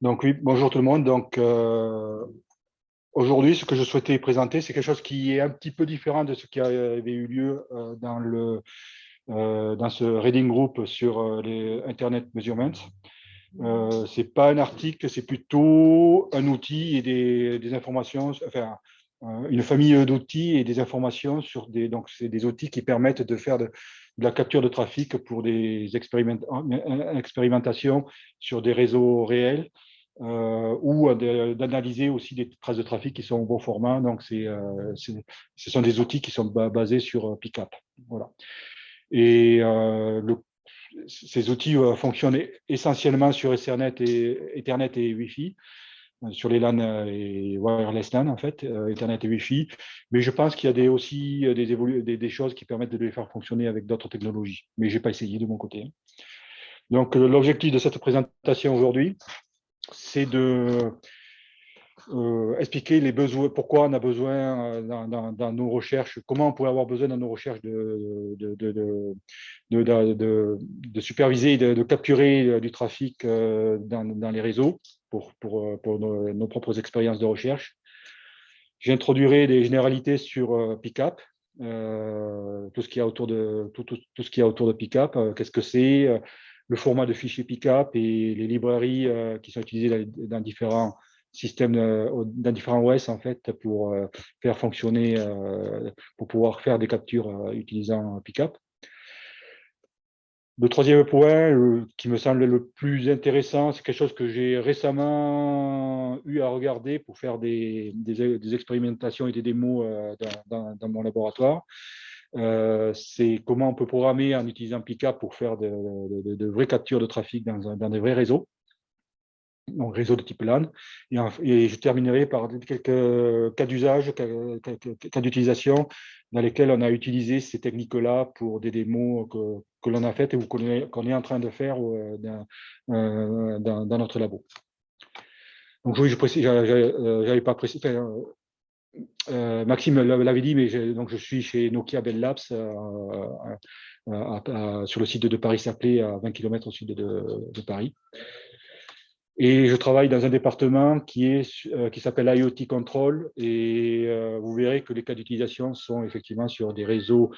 Donc oui, bonjour tout le monde. Donc aujourd'hui, ce que je souhaitais présenter, c'est quelque chose qui est un petit peu différent de ce qui avait eu lieu dans ce reading group sur les Internet Measurements. C'est pas un article, c'est plutôt un outil et des informations, enfin une famille d'outils et des informations sur des. Donc c'est des outils qui permettent de faire de la capture de trafic pour des expérimentations sur des réseaux réels ou d'analyser aussi des traces de trafic qui sont au bon format. Donc, ce sont des outils qui sont basés sur Picap. Voilà. Et ces outils fonctionnent essentiellement sur Ethernet et Wi-Fi, sur les LAN et wireless LAN, en fait, Ethernet et Wi-Fi. Mais je pense qu'il y a aussi des choses qui permettent de les faire fonctionner avec d'autres technologies. Mais je n'ai pas essayé de mon côté. Donc, l'objectif de cette présentation aujourd'hui, c'est de expliquer les besoins, pourquoi on a besoin dans nos recherches, comment on pourrait avoir besoin dans nos recherches de superviser, de capturer du trafic dans les réseaux pour nos propres expériences de recherche. J'introduirai des généralités sur Picap, tout ce qu'il y a autour tout ce qu'il y a autour de Picap, qu'est-ce que c'est, le format de fichier Picap et les librairies qui sont utilisées dans différents systèmes, dans différents OS en fait, pour faire fonctionner, pour pouvoir faire des captures utilisant Picap. Le troisième point qui me semble le plus intéressant, c'est quelque chose que j'ai récemment eu à regarder pour faire des expérimentations et des démos dans mon laboratoire. C'est comment on peut programmer en utilisant Picap pour faire de vraies captures de trafic dans des vrais réseaux, donc réseau de type LAN. Et je terminerai par quelques cas d'usage, cas d'utilisation dans lesquels on a utilisé ces techniques-là pour des démos que l'on a faites et qu'on est en train de faire dans notre labo. Donc oui, j'avais pas précisé. Maxime l'avait dit, mais donc je suis chez Nokia Bell Labs sur le site de Paris-Saclay, à 20 km au sud de Paris. Et je travaille dans un département qui s'appelle IoT Control, et vous verrez que les cas d'utilisation sont effectivement sur des réseaux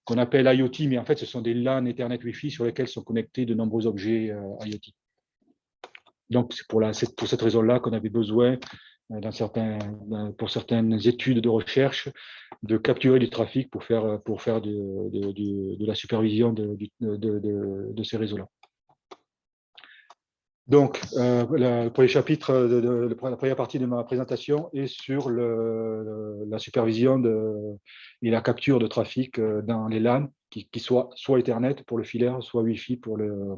qu'on appelle IoT, mais en fait ce sont des LAN Ethernet Wi-Fi sur lesquels sont connectés de nombreux objets IoT. Donc c'est pour cette raison-là qu'on avait besoin, pour certaines études de recherche, de capturer du trafic pour faire de la supervision de ces réseaux-là. Donc, le premier chapitre, la première partie de ma présentation est sur la supervision et la capture de trafic dans les LAN, qui soient soit Ethernet pour le filaire, soit Wi-Fi pour le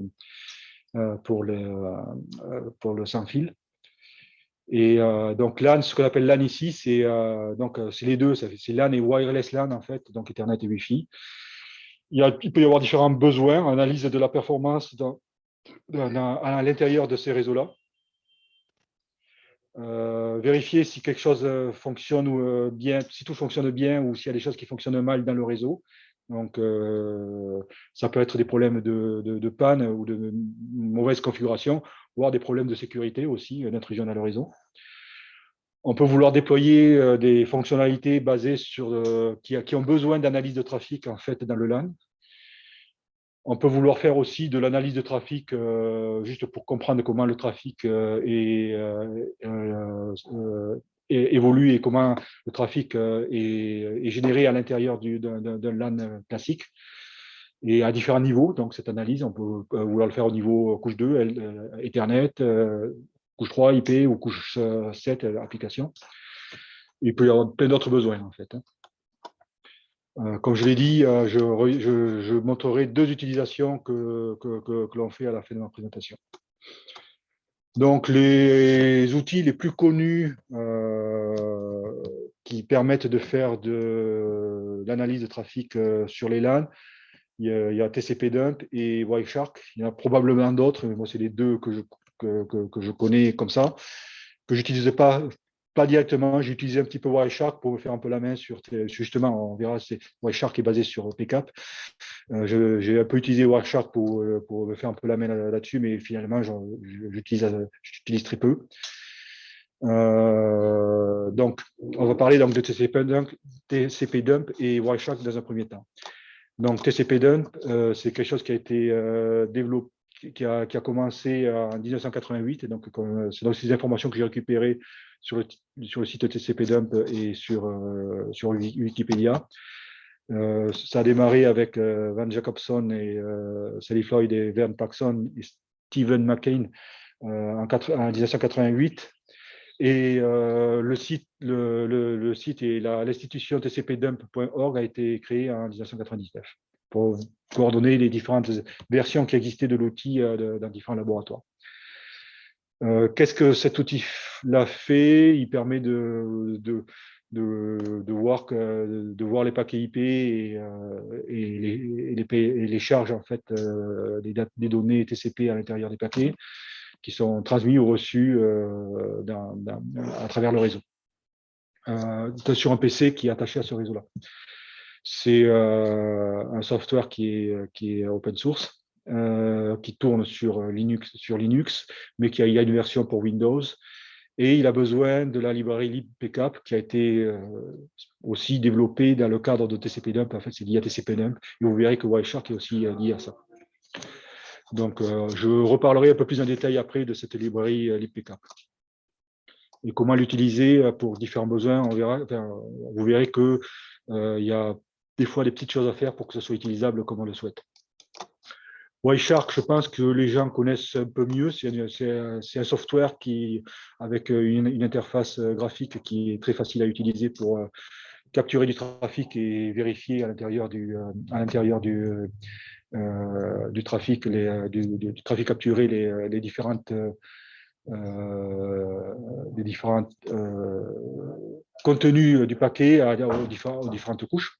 sans fil. Et donc LAN, ce qu'on appelle LAN ici, c'est les deux, c'est LAN et wireless LAN en fait, donc Ethernet et Wi-Fi. Il peut y avoir différents besoins, analyse de la performance à l'intérieur de ces réseaux-là. Vérifier si quelque chose fonctionne bien, si tout fonctionne bien ou s'il y a des choses qui fonctionnent mal dans le réseau. Donc, ça peut être des problèmes de panne ou de mauvaise configuration, voire des problèmes de sécurité aussi, d'intrusion dans le réseau. On peut vouloir déployer des fonctionnalités basées sur qui ont besoin d'analyse de trafic en fait dans le LAN. On peut vouloir faire aussi de l'analyse de trafic juste pour comprendre comment le trafic évolue et comment le trafic est généré à l'intérieur d'un LAN classique et à différents niveaux. Donc, cette analyse, on peut vouloir le faire au niveau couche 2, Ethernet, couche 3, IP ou couche 7, application. Il peut y avoir plein d'autres besoins, en fait. Comme je l'ai dit, je montrerai deux utilisations que l'on fait à la fin de ma présentation. Donc, les outils les plus connus qui permettent de faire de l'analyse de trafic sur les LAN, il y a TCP-Dump et Wireshark. Il y en a probablement d'autres, mais moi, c'est les deux que je connais comme ça, que je n'utilise pas pas directement, j'ai utilisé un petit peu Wireshark pour me faire un peu la main sur, justement, on verra, Wireshark est basé sur PCAP. J'ai un peu utilisé Wireshark pour me faire un peu la main là-dessus, mais finalement, j'utilise très peu. Donc, on va parler donc de TCP dump et Wireshark dans un premier temps. Donc, TCP dump, c'est quelque chose qui a été développé, qui a commencé en 1988. Et donc, c'est dans ces informations que j'ai récupérées sur le site TCP dump et sur Wikipédia. Ça a démarré avec Van Jacobson et Sally Floyd et Vern Paxson et Stephen McCain en 1988. Et le site et l'institution tcpdump.org a été créée en 1999 pour coordonner les différentes versions qui existaient de l'outil dans différents laboratoires. Qu'est-ce que cet outil-là fait? Il permet de voir les paquets IP et les charges en fait, des données TCP à l'intérieur des paquets qui sont transmis ou reçus à travers le réseau. Sur un PC qui est attaché à ce réseau-là. C'est un software qui est open source, qui tourne sur Linux, mais qui a une version pour Windows. Et il a besoin de la librairie libpcap qui a été aussi développée dans le cadre de TCP-dump. En fait, c'est lié à TCP-dump. Et vous verrez que Wireshark est aussi lié à ça. Donc, je reparlerai un peu plus en détail après de cette librairie libpcap. Et comment l'utiliser pour différents besoins, on verra. Enfin, vous verrez qu'il y a des fois des petites choses à faire pour que ce soit utilisable comme on le souhaite. Wireshark, je pense que les gens connaissent un peu mieux. C'est un software avec une interface graphique qui est très facile à utiliser pour capturer du trafic et vérifier à l'intérieur du trafic, du trafic capturé, les différentes contenus du paquet aux différentes couches.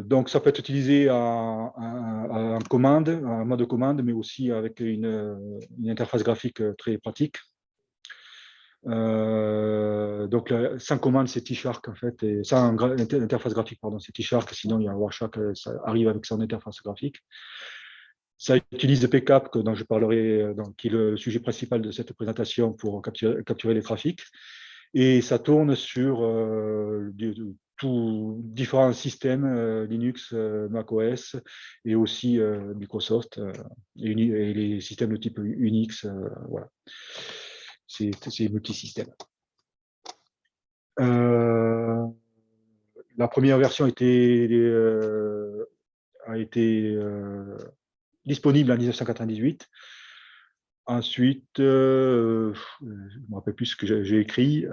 Donc, ça peut être utilisé en commande, en mode commande, mais aussi avec une interface graphique très pratique. Donc, sans commande, c'est T-Shark, en fait, et sans interface graphique, pardon, c'est T-Shark, sinon il y a Wireshark, ça arrive avec son interface graphique. Ça utilise le PCAP, dont je parlerai, qui est le sujet principal de cette présentation pour capturer les trafics. Et ça tourne sur différents systèmes, Linux, macOS, et aussi Microsoft, et les systèmes de type Unix. Voilà. C'est multisystème. La première version a été disponible en 1998. Ensuite, je ne me rappelle plus ce que j'ai écrit.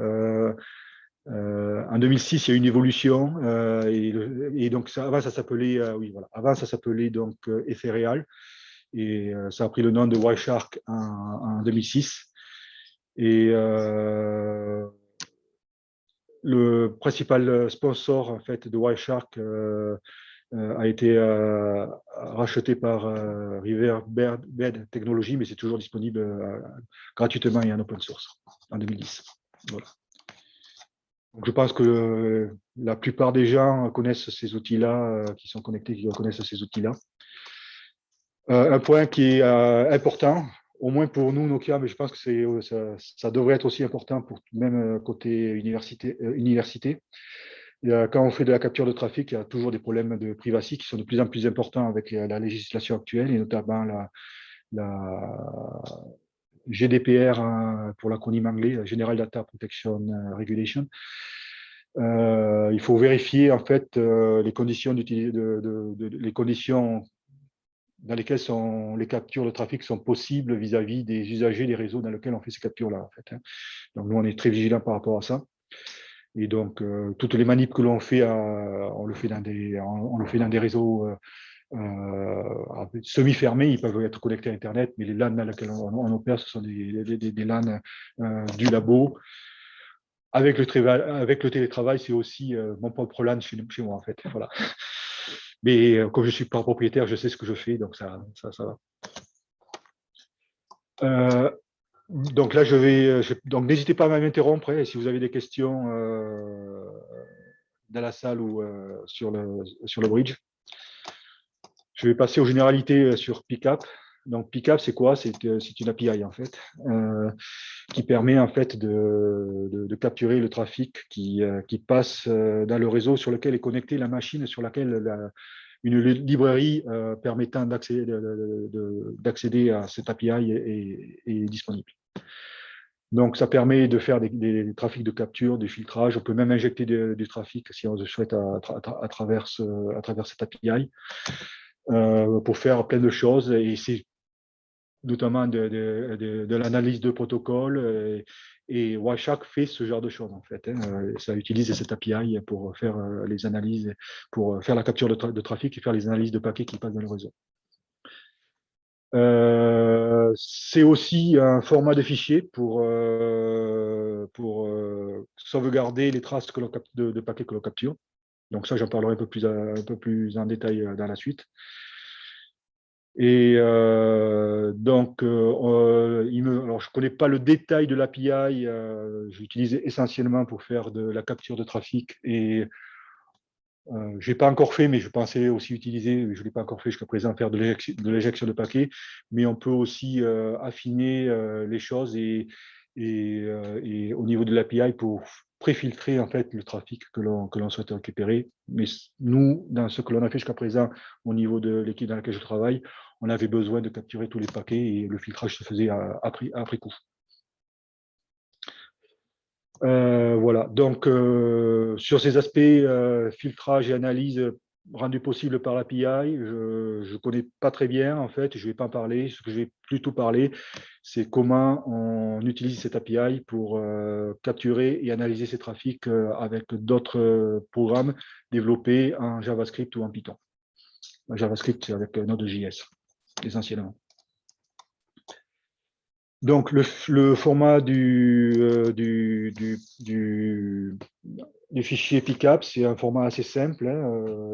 En 2006, il y a eu une évolution et donc avant ça s'appelait avant ça s'appelait donc Ethereal et ça a pris le nom de Wireshark en 2006 et le principal sponsor en fait de Wireshark a été racheté par Riverbed Technology, mais c'est toujours disponible gratuitement et en open source en 2010. Voilà. Donc, je pense que la plupart des gens connaissent ces outils-là, qui sont connectés, qui connaissent ces outils-là. Un point qui est important, au moins pour nous, Nokia, mais je pense que ça devrait être aussi important pour même côté université. Quand on fait de la capture de trafic, il y a toujours des problèmes de privacy qui sont de plus en plus importants avec la législation actuelle, et notamment la GDPR pour l'acronyme anglais, General Data Protection Regulation. Il faut vérifier en fait les conditions les conditions dans lesquelles les captures de trafic sont possibles vis-à-vis des usagers des réseaux dans lesquels on fait ces captures-là. En fait, hein. Donc nous, on est très vigilants par rapport à ça. Et donc, toutes les manips que l'on fait, on le fait dans des réseaux semi-fermés. Ils peuvent être connectés à Internet, mais les LAN dans lesquels on opère, ce sont des LAN du labo. Avec le télétravail, c'est aussi mon propre LAN chez moi, en fait. Voilà. Mais comme je ne suis pas propriétaire, je sais ce que je fais, donc ça va. Donc là, donc n'hésitez pas à m'interrompre, hein, si vous avez des questions dans la salle ou sur le bridge. Je vais passer aux généralités sur Pickup. Donc Pickup, c'est quoi? C'est une API en fait, qui permet en fait de capturer le trafic qui passe dans le réseau sur lequel est connectée la machine sur laquelle une librairie permettant d'accéder à cette API est disponible. Donc, ça permet de faire des trafics de capture, du filtrage. On peut même injecter du trafic si on le souhaite à travers cette API pour faire plein de choses. Et c'est notamment de l'analyse de protocoles. Et Wireshark fait ce genre de choses, en fait. Ça utilise cette API pour faire les analyses, pour faire la capture de trafic et faire les analyses de paquets qui passent dans le réseau. C'est aussi un format de fichier pour sauvegarder les traces de paquets que l'on capture. Donc ça, j'en parlerai un peu plus en détail dans la suite. Et donc, alors je ne connais pas le détail de l'API. J'utilise essentiellement pour faire de la capture de trafic et je n'ai pas encore fait, mais je pensais aussi utiliser, je ne l'ai pas encore fait jusqu'à présent, faire de l'éjection de paquets, mais on peut aussi affiner les choses et au niveau de l'API pour préfiltrer en fait le trafic que l'on souhaite récupérer. Mais nous, dans ce que l'on a fait jusqu'à présent, au niveau de l'équipe dans laquelle je travaille, on avait besoin de capturer tous les paquets et le filtrage se faisait après coup. Voilà, donc sur ces aspects filtrage et analyse rendus possibles par l'API, je ne connais pas très bien en fait, je ne vais pas en parler. Ce que je vais plutôt parler, c'est comment on utilise cette API pour capturer et analyser ces trafics avec d'autres programmes développés en JavaScript ou en Python. En JavaScript, c'est avec Node.js, essentiellement. Donc, le format du fichier Pickup, c'est un format assez simple.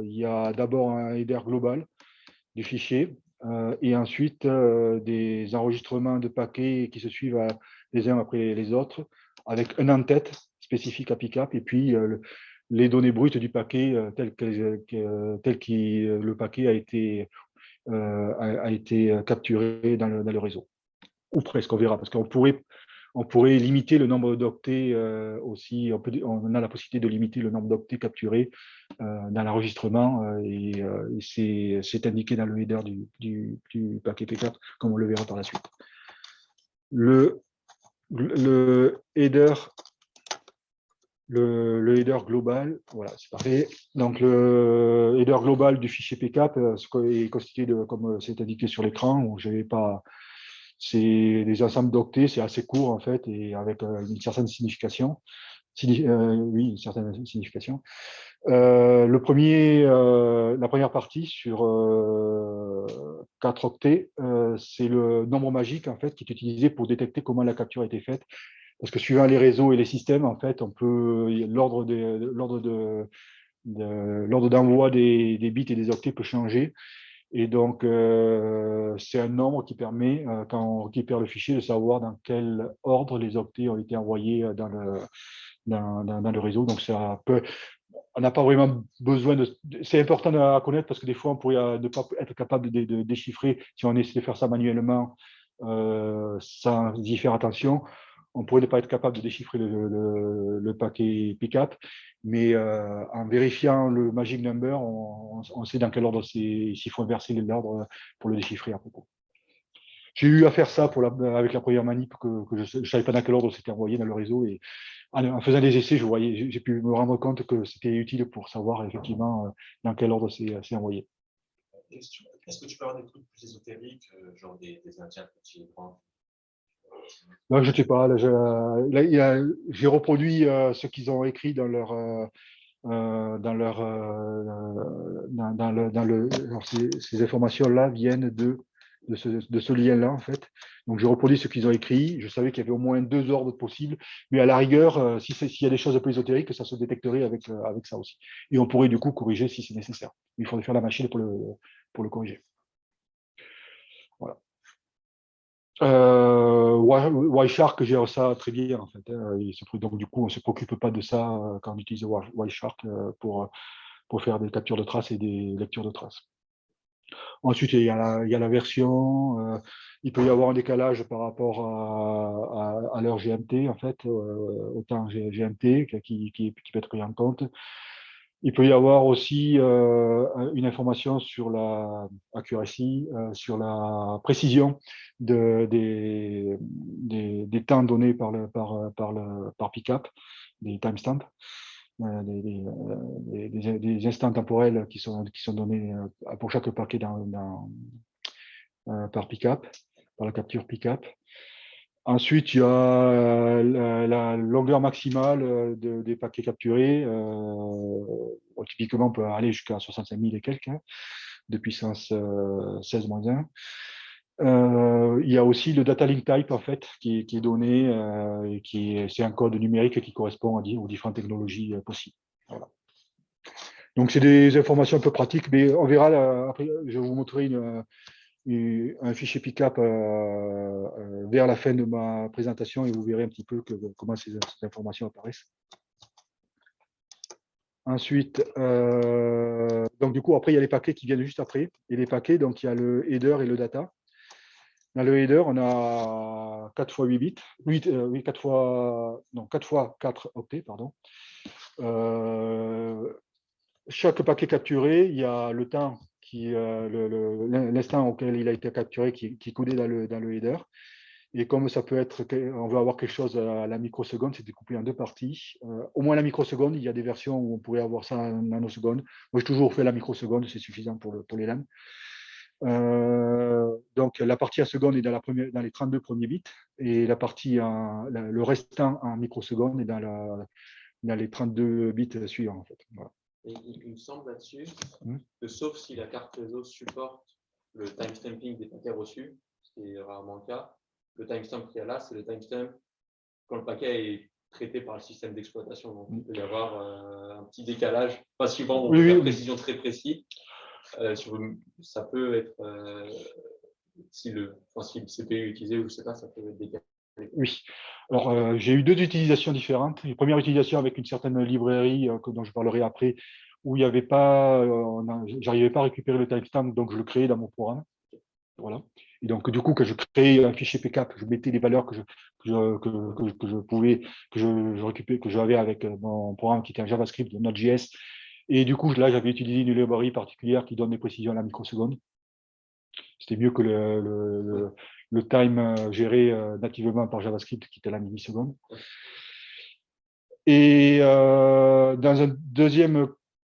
Il y a d'abord un header global du fichier et ensuite des enregistrements de paquets qui se suivent les uns après les autres avec un en-tête spécifique à Pickup et puis les données brutes du paquet tel que le paquet a été capturé dans le réseau. Ou presque, on verra, parce qu'on pourrait limiter le nombre d'octets aussi, on a la possibilité de limiter le nombre d'octets capturés dans l'enregistrement et c'est indiqué dans le header du paquet P4, comme on le verra par la suite. Le header global, voilà, c'est parfait. Donc, le header global du fichier PCAP est constitué de, comme c'est indiqué sur l'écran, où je vais pas. C'est des ensembles d'octets, c'est assez court en fait, et avec une certaine signification. Oui, une certaine signification. La première partie sur 4 octets, c'est le nombre magique en fait qui est utilisé pour détecter comment la capture a été faite. Parce que suivant les réseaux et les systèmes, en fait, l'ordre d'envoi des bits et des octets peut changer. Et donc, c'est un nombre qui permet, quand on récupère le fichier, de savoir dans quel ordre les octets ont été envoyés dans le réseau. Donc, on n'a pas vraiment besoin de. C'est important à connaître parce que des fois, on pourrait ne pas être capable de déchiffrer si on essaie de faire ça manuellement sans y faire attention. On pourrait ne pas être capable de déchiffrer le paquet Pickup, mais en vérifiant le magic number, on sait dans quel ordre s'il faut inverser l'ordre pour le déchiffrer à propos. J'ai eu à faire ça avec la première manip que je ne savais pas dans quel ordre c'était envoyé dans le réseau et en faisant des essais, j'ai pu me rendre compte que c'était utile pour savoir effectivement dans quel ordre c'est envoyé. Question. Est-ce que tu peux avoir des trucs plus ésotériques, genre des Indiens petits et grands? Là, je ne sais pas. J'ai reproduit ce qu'ils ont écrit dans leur ces informations-là viennent de ce lien-là, en fait. Donc, je reproduis ce qu'ils ont écrit. Je savais qu'il y avait au moins 2 ordres possibles, mais à la rigueur, s'il y a des choses un peu ésotériques, ça se détecterait avec ça aussi. Et on pourrait du coup corriger si c'est nécessaire. Il faudrait faire la machine pour le corriger. Voilà. Wireshark gère ça très bien en fait, hein. Donc du coup, on ne se préoccupe pas de ça quand on utilise Wireshark pour faire des captures de traces et des lectures de traces. Ensuite, il y a la version. Il peut y avoir un décalage par rapport à l'heure GMT, en fait, au temps GMT qui peut être pris en compte. Il peut y avoir aussi une information sur la accuracy, sur la précision des temps donnés par PICAP, des timestamps, des instants temporels qui sont donnés pour chaque paquet par PICAP, par la capture PICAP. Ensuite, il y a la longueur maximale des paquets capturés. Typiquement, on peut aller jusqu'à 65 000 et quelques, hein, de puissance 16-1. Il y a aussi le data link type en fait qui est donné et c'est un code numérique qui correspond aux différentes technologies possibles. Voilà. Donc c'est des informations un peu pratiques, mais on verra après. Je vais vous montrer un fichier PICAP vers la fin de ma présentation et vous verrez un petit peu comment ces informations apparaissent. Ensuite, donc du coup, après, il y a les paquets qui viennent juste après. Et les paquets, donc il y a le header et le data. Dans le header, on a 4 x 8 bits. 4 fois 4 octets, pardon. Chaque paquet capturé, il y a le temps, l'instant auquel il a été capturé qui est codé dans le header. Et comme ça peut être, on veut avoir quelque chose à la microseconde, c'est découpé en deux parties. Au moins la microseconde, il y a des versions où on pourrait avoir ça en nanoseconde. Moi, j'ai toujours fait la microseconde, c'est suffisant pour les LAN. Donc, la partie à seconde est dans les 32 premiers bits et le restant en microseconde est dans les 32 bits suivants. En fait. Voilà. Et il me semble là-dessus que sauf si la carte réseau supporte le timestamping des paquets reçus, ce qui est rarement le cas, le timestamp qu'il y a là, c'est le timestamp quand le paquet est traité par le système d'exploitation. Donc, il peut y avoir un petit décalage. Pas suivant, on peut faire précision très précis. Ça peut être, si le CPU est utilisé, je ne sais pas, ça peut être décalé. Oui. Alors, j'ai eu deux utilisations différentes. Une première utilisation avec une certaine librairie dont je parlerai après, où il n'y avait pas, j'arrivais pas à récupérer le timestamp, donc je le créais dans mon programme. Voilà. Et donc, du coup, que je créais un fichier PCAP, je mettais les valeurs que je pouvais, je récupérais, que j'avais avec mon programme qui était un JavaScript de Node.js. Et du coup, là, j'avais utilisé une librairie particulière qui donne des précisions à la microseconde. C'était mieux que le time géré nativement par JavaScript qui était à la milliseconde. Et dans un deuxième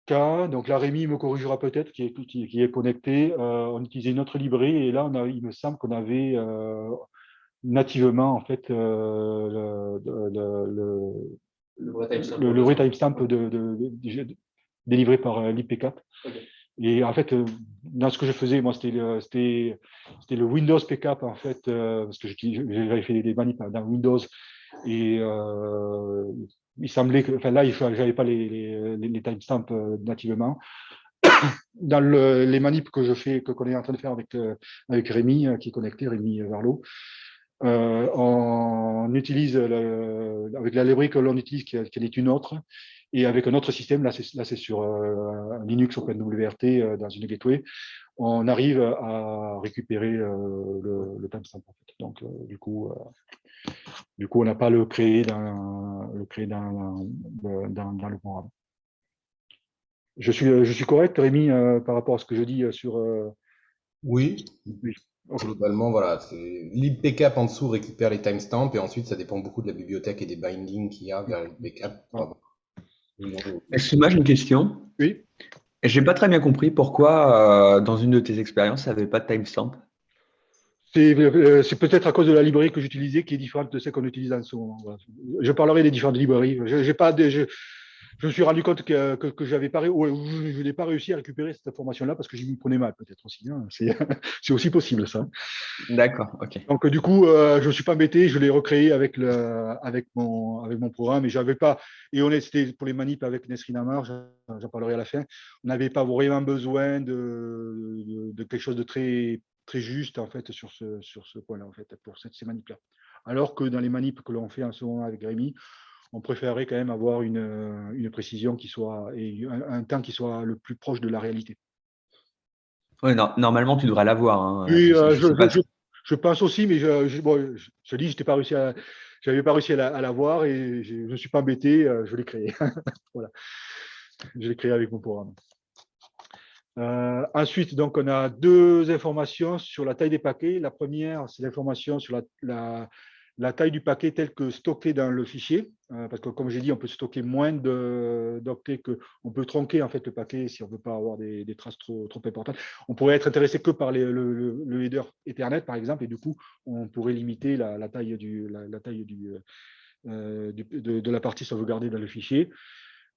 cas, donc là Rémi me corrigera peut-être, qui est connecté, on utilisait une autre librairie et là il me semble qu'on avait nativement en fait le vrai timestamp délivré par l'IP4. Okay. Et en fait, dans ce que je faisais, moi, c'était le Windows PCAP, en fait, parce que j'avais fait des manips dans Windows. Et il semblait que, enfin là, je n'avais pas les timestamps nativement. Dans les manips qu'on est en train de faire avec Rémi, qui est connecté, Rémi Varlot, on utilise, avec la librairie que l'on utilise, qui est une autre, et avec un autre système, là c'est sur Linux OpenWRT dans une gateway, on arrive à récupérer le timestamp. En fait. Donc, du coup, on n'a pas le créé dans le programme. Je suis correct, Rémi, par rapport à ce que je dis sur. Oui. Okay. Globalement, voilà, l'IPCAP en dessous récupère les timestamps et ensuite ça dépend beaucoup de la bibliothèque et des bindings qu'il y a vers l'IPCAP. Excuse-moi, j'ai une question. Oui. J'ai pas très bien compris pourquoi dans une de tes expériences, ça n'avait pas de timestamp. C'est peut-être à cause de la librairie que j'utilisais qui est différente de celle qu'on utilise en ce moment. Voilà. Je parlerai des différentes librairies. Je me suis rendu compte que j'avais pas, je n'ai pas réussi à récupérer cette information-là parce que j'y prenais mal, peut-être aussi. Hein. C'est aussi possible, ça. D'accord, ok. Donc, du coup, je ne me suis pas embêté, je l'ai recréé avec mon programme et j'avais pas, c'était pour les manips avec Nesrin Amar, j'en parlerai à la fin, on n'avait pas vraiment besoin de quelque chose de très très juste en fait sur ce point-là en fait pour ces manips-là. Alors que dans les manips que l'on fait en ce moment avec Rémi, on préférerait quand même avoir une précision qui soit et un temps qui soit le plus proche de la réalité. Oui, normalement, tu devrais l'avoir. Hein. Oui, sais pas. je pense aussi, mais je dis, j'avais pas réussi à l'avoir et je ne suis pas embêté, je l'ai créé. Voilà, je l'ai créé avec mon programme. Ensuite, donc, on a deux informations sur la taille des paquets. La première, c'est l'information sur la taille du paquet tel que stocké dans le fichier, parce que comme j'ai dit, on peut stocker moins d'octets on peut tronquer en fait le paquet si on ne veut pas avoir des traces trop importantes. On pourrait être intéressé que par le header Ethernet par exemple, et du coup, on pourrait limiter la taille de la partie sauvegardée dans le fichier.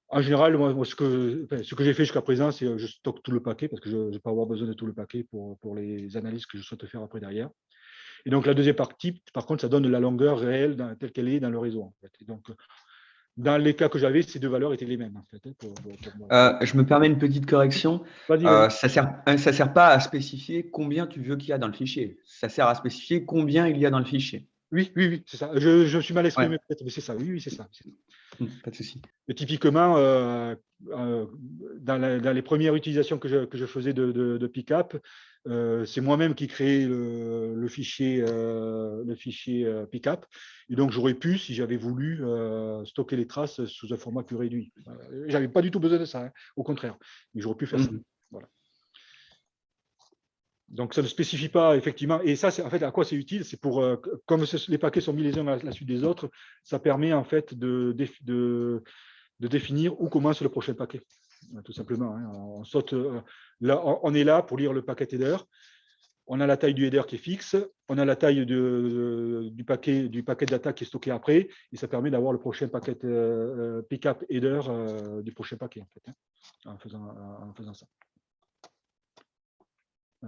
En général, moi, ce que j'ai fait jusqu'à présent, c'est je stocke tout le paquet parce que je ne vais pas avoir besoin de tout le paquet pour les analyses que je souhaite faire après derrière. Et donc, la deuxième partie, par contre, ça donne la longueur réelle telle qu'elle est dans le réseau. En fait. Et donc, dans les cas que j'avais, ces deux valeurs étaient les mêmes. En fait, pour moi. Je me permets une petite correction. Vas-y. Ça sert pas à spécifier combien tu veux qu'il y a dans le fichier. Ça sert à spécifier combien il y a dans le fichier. Oui, c'est ça. Je suis mal exprimé Ouais. peut-être, mais c'est ça. Oui, c'est ça. Pas de souci. Et typiquement, dans les premières utilisations que je faisais de Picap, c'est moi-même qui créais le fichier Picap. Et donc, j'aurais pu, si j'avais voulu, stocker les traces sous un format plus réduit. J'avais pas du tout besoin de ça, hein, au contraire. Mais j'aurais pu faire ça. Voilà. Donc, ça ne spécifie pas, effectivement. Et ça, en fait, à quoi c'est utile? C'est pour, comme les paquets sont mis les uns à la suite des autres, ça permet, en fait, de définir où commence le prochain paquet. Tout simplement. Hein. On saute, là, on est là pour lire le paquet header. On a la taille du header qui est fixe. On a la taille du paquet data qui est stocké après. Et ça permet d'avoir le prochain paquet pickup header du prochain paquet, en fait, hein, en faisant ça.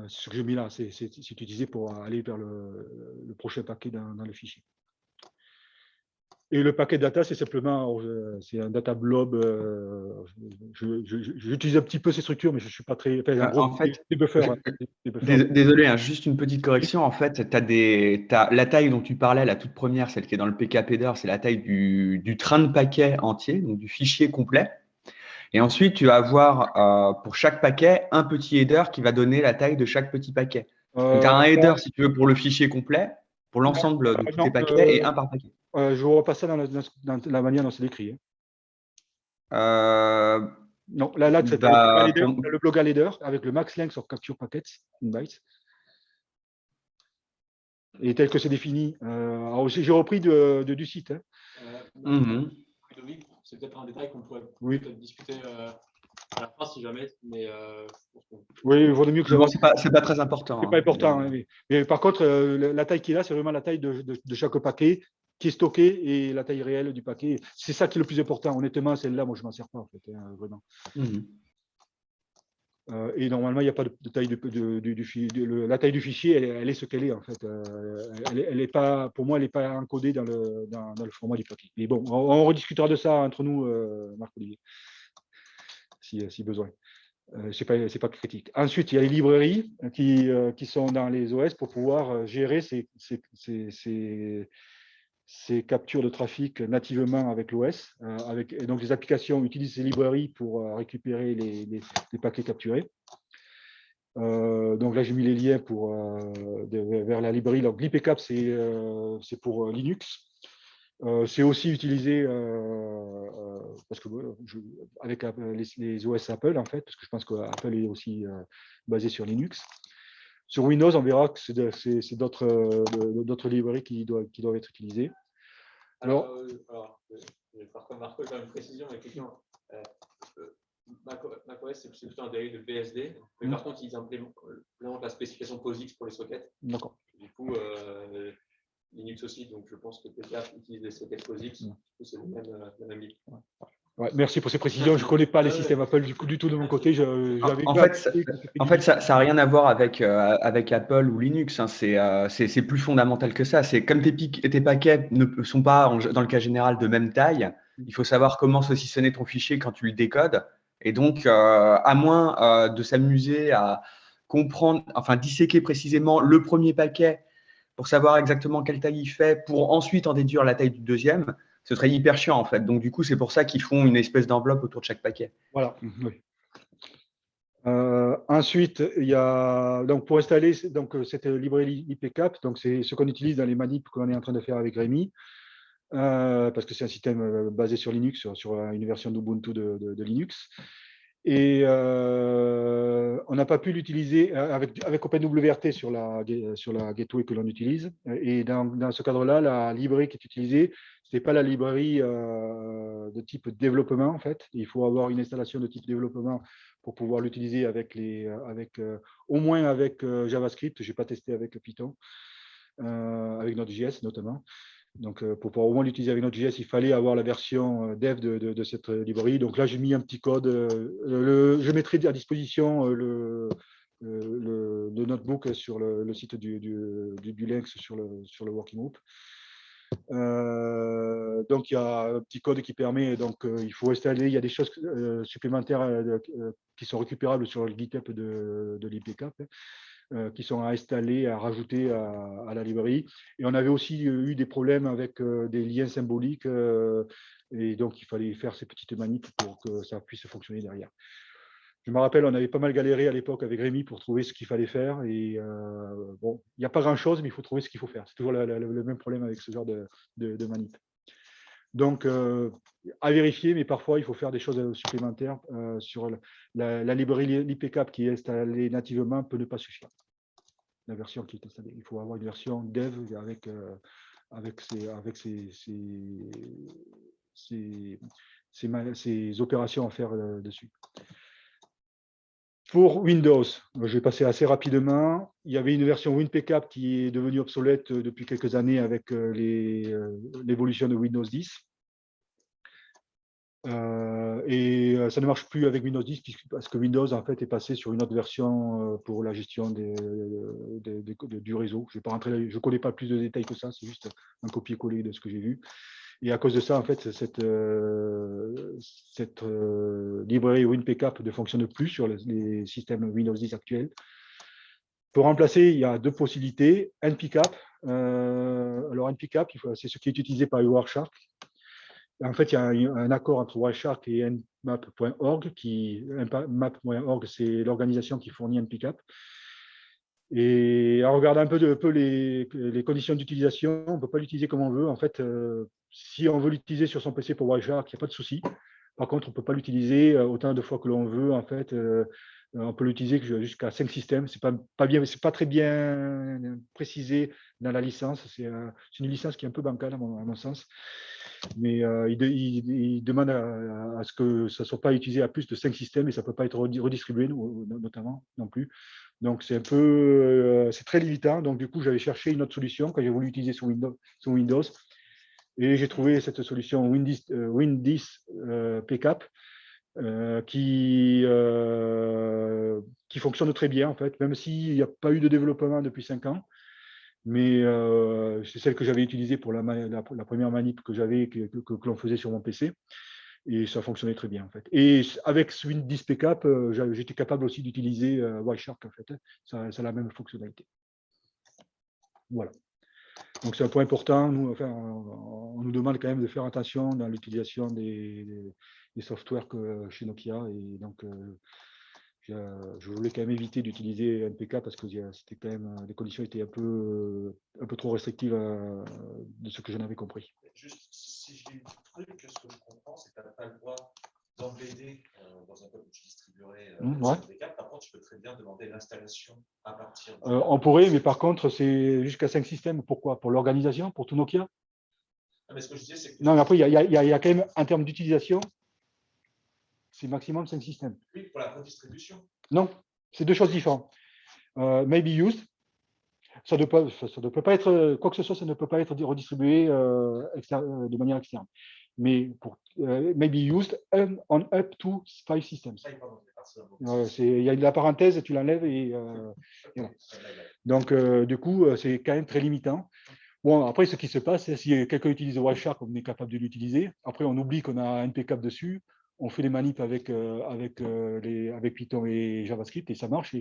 Ce que j'ai mis là, c'est utilisé pour aller vers le prochain paquet dans le fichier. Et le paquet data, c'est simplement, c'est un data blob. J'utilise un petit peu ces structures, mais je ne suis pas très. En fait, des buffers. Désolé, hein, juste une petite correction. En fait, t'as la taille dont tu parlais, la toute première, celle qui est dans le PKP header, c'est la taille du train de paquet entier, donc du fichier complet. Et ensuite, tu vas avoir pour chaque paquet un petit header qui va donner la taille de chaque petit paquet. Donc, tu as un header, si tu veux, pour le fichier complet, pour l'ensemble de tous tes paquets, et un par paquet. Je ne vois pas ça dans la manière dont c'est décrit. Hein. Non, là c'est le global header avec le max length of capture packets in bytes. Et tel que c'est défini. J'ai repris du site. Hein. C'est peut-être un détail qu'on pourrait peut-être discuter à la fin si jamais, mais oui, il vaut mieux que c'est pas très important. C'est pas important. Hein, mais par contre, la taille qui est là, c'est vraiment la taille de chaque paquet qui est stocké et la taille réelle du paquet. C'est ça qui est le plus important. Honnêtement, celle-là, moi, je ne m'en sers pas, en fait, hein, vraiment. Et normalement, il n'y a pas de taille du fichier. La taille du fichier, elle est ce qu'elle est, en fait. Elle est pas, pour moi, elle n'est pas encodée dans le format du paquet. Mais bon, on rediscutera de ça entre nous, Marc-Olivier, si besoin. C'est pas critique. Ensuite, il y a les librairies qui sont dans les OS pour pouvoir gérer ces captures de trafic nativement avec l'OS. Et donc, les applications utilisent ces librairies pour récupérer les paquets capturés. Donc là, j'ai mis les liens vers la librairie. Donc, l'IPCAP, c'est pour Linux. C'est aussi utilisé parce que avec les OS Apple, en fait, parce que je pense qu'Apple est aussi basé sur Linux. Sur Windows, on verra que c'est d'autres librairies qui doivent être utilisées. Alors je vais faire comme Marco, j'ai une précision, mais effectivement, macOS, c'est plutôt un dérivé de BSD, mais par contre, ils implémentent la spécification POSIX pour les sockets. D'accord. Du coup, Linux aussi, donc je pense que PKAP utilise des sockets POSIX, c'est la même ligne. Ouais, merci pour ces précisions. Je ne connais pas les systèmes Apple du tout de mon côté. En fait, ça n'a rien à voir avec Apple ou Linux. Hein. C'est plus fondamental que ça. C'est comme tes paquets ne sont pas, dans le cas général, de même taille. Il faut savoir comment saucissonner ton fichier quand tu le décodes. Et donc, à moins de s'amuser à comprendre, enfin disséquer précisément le premier paquet pour savoir exactement quelle taille il fait, pour ensuite en déduire la taille du deuxième, ce serait hyper chiant en fait. Donc du coup, c'est pour ça qu'ils font une espèce d'enveloppe autour de chaque paquet. Voilà. Oui. Ensuite, il y a donc pour installer donc cette librairie IPCAP, donc c'est ce qu'on utilise dans les manips qu'on est en train de faire avec Rémi, parce que c'est un système basé sur Linux, sur une version d'Ubuntu de Linux. Et on n'a pas pu l'utiliser avec OpenWRT sur la gateway que l'on utilise. Et dans ce cadre-là, la librairie qui est utilisée, ce n'est pas la librairie de type développement, en fait. Il faut avoir une installation de type développement pour pouvoir l'utiliser au moins avec JavaScript. Je n'ai pas testé avec Python, avec Node.js notamment. Donc, pour pouvoir au moins l'utiliser avec Node.js, il fallait avoir la version dev de cette librairie. Donc là, j'ai mis un petit code. Je mettrai à disposition le notebook sur le site du Lynx sur le Working Group. Donc, il y a un petit code qui permet, donc il faut installer, il y a des choses supplémentaires qui sont récupérables sur le GitHub de l'IPCAP. Qui sont à installer, à rajouter à la librairie. Et on avait aussi eu des problèmes avec des liens symboliques, et donc il fallait faire ces petites manips pour que ça puisse fonctionner derrière. Je me rappelle, on avait pas mal galéré à l'époque avec Rémi pour trouver ce qu'il fallait faire. Et bon, il n'y a pas grand-chose, mais il faut trouver ce qu'il faut faire. C'est toujours le même problème avec ce genre de manip. Donc, à vérifier, mais parfois, il faut faire des choses supplémentaires sur la librairie l'IPCAP qui est installée nativement peut ne pas suffire. La version qui est installée. Il faut avoir une version dev avec ces opérations à faire dessus. Pour Windows, je vais passer assez rapidement. Il y avait une version WinPCAP qui est devenue obsolète depuis quelques années avec l'évolution de Windows 10. Et ça ne marche plus avec Windows 10 parce que Windows en fait est passé sur une autre version pour la gestion du réseau. Je ne connais pas plus de détails que ça, c'est juste un copier-coller de ce que j'ai vu. Et à cause de ça, en fait, cette librairie WinPCAP ne fonctionne plus sur les systèmes Windows 10 actuels. Pour remplacer, il y a deux possibilités. NPCAP. Alors NPCAP, c'est ce qui est utilisé par Wireshark. En fait, il y a un accord entre Wireshark et nmap.org. Nmap.org, c'est l'organisation qui fournit NPCAP. Et en regardant un peu les conditions d'utilisation, on ne peut pas l'utiliser comme on veut. En fait, si on veut l'utiliser sur son PC pour Wireshark, il n'y a pas de souci. Par contre, on ne peut pas l'utiliser autant de fois que l'on veut. En fait, on peut l'utiliser jusqu'à 5 systèmes. C'est pas très bien précisé dans la licence. C'est une licence qui est un peu bancale à mon sens. Mais il demande à ce que ça ne soit pas utilisé à plus de 5 systèmes et ça ne peut pas être redistribué, notamment, non plus. Donc, c'est très limitant. Donc, du coup, j'avais cherché une autre solution quand j'ai voulu utiliser sur Windows. Et j'ai trouvé cette solution Win10 PCAP qui fonctionne très bien, en fait, même s'il n'y a pas eu de développement depuis 5 ans. Mais c'est celle que j'avais utilisée pour la première manip que j'avais, que l'on faisait sur mon PC. Et ça fonctionnait très bien, en fait. Et avec Win10 PCAP, j'étais capable aussi d'utiliser Wireshark, en fait. Ça a la même fonctionnalité. Voilà. Donc, c'est un point important. Nous, enfin, on nous demande quand même de faire attention dans l'utilisation des softwares chez Nokia. Et donc, je voulais quand même éviter d'utiliser NPK parce que c'était quand même, les conditions étaient un peu trop restrictives de ce que j'en avais compris. Juste, si j'ai une truc, ce que je comprends, c'est que tu n'as pas le droit d'embêter dans un code où tu distribuerais NPK. Par contre, tu peux très bien demander l'installation à partir de… On pourrait, mais par contre, c'est jusqu'à 5 systèmes. Pourquoi? Pour l'organisation, pour tout Nokia? Mais ce que je disais, c'est que… Non, mais après, il y a quand même, en termes d'utilisation, c'est maximum 5 systèmes. Oui, pour la redistribution. Non, c'est deux choses différentes. Maybe used, ça ne peut pas être, quoi que ce soit, ça ne peut pas être redistribué de manière externe. Mais pour maybe used on up to 5 systems. Il y a de la parenthèse, tu l'enlèves et voilà. Donc, du coup, c'est quand même très limitant. Bon, après, ce qui se passe, c'est si quelqu'un utilise Wireshark, on est capable de l'utiliser. Après, on oublie qu'on a un NPCAP dessus. On fait les manips avec Python et JavaScript et ça marche.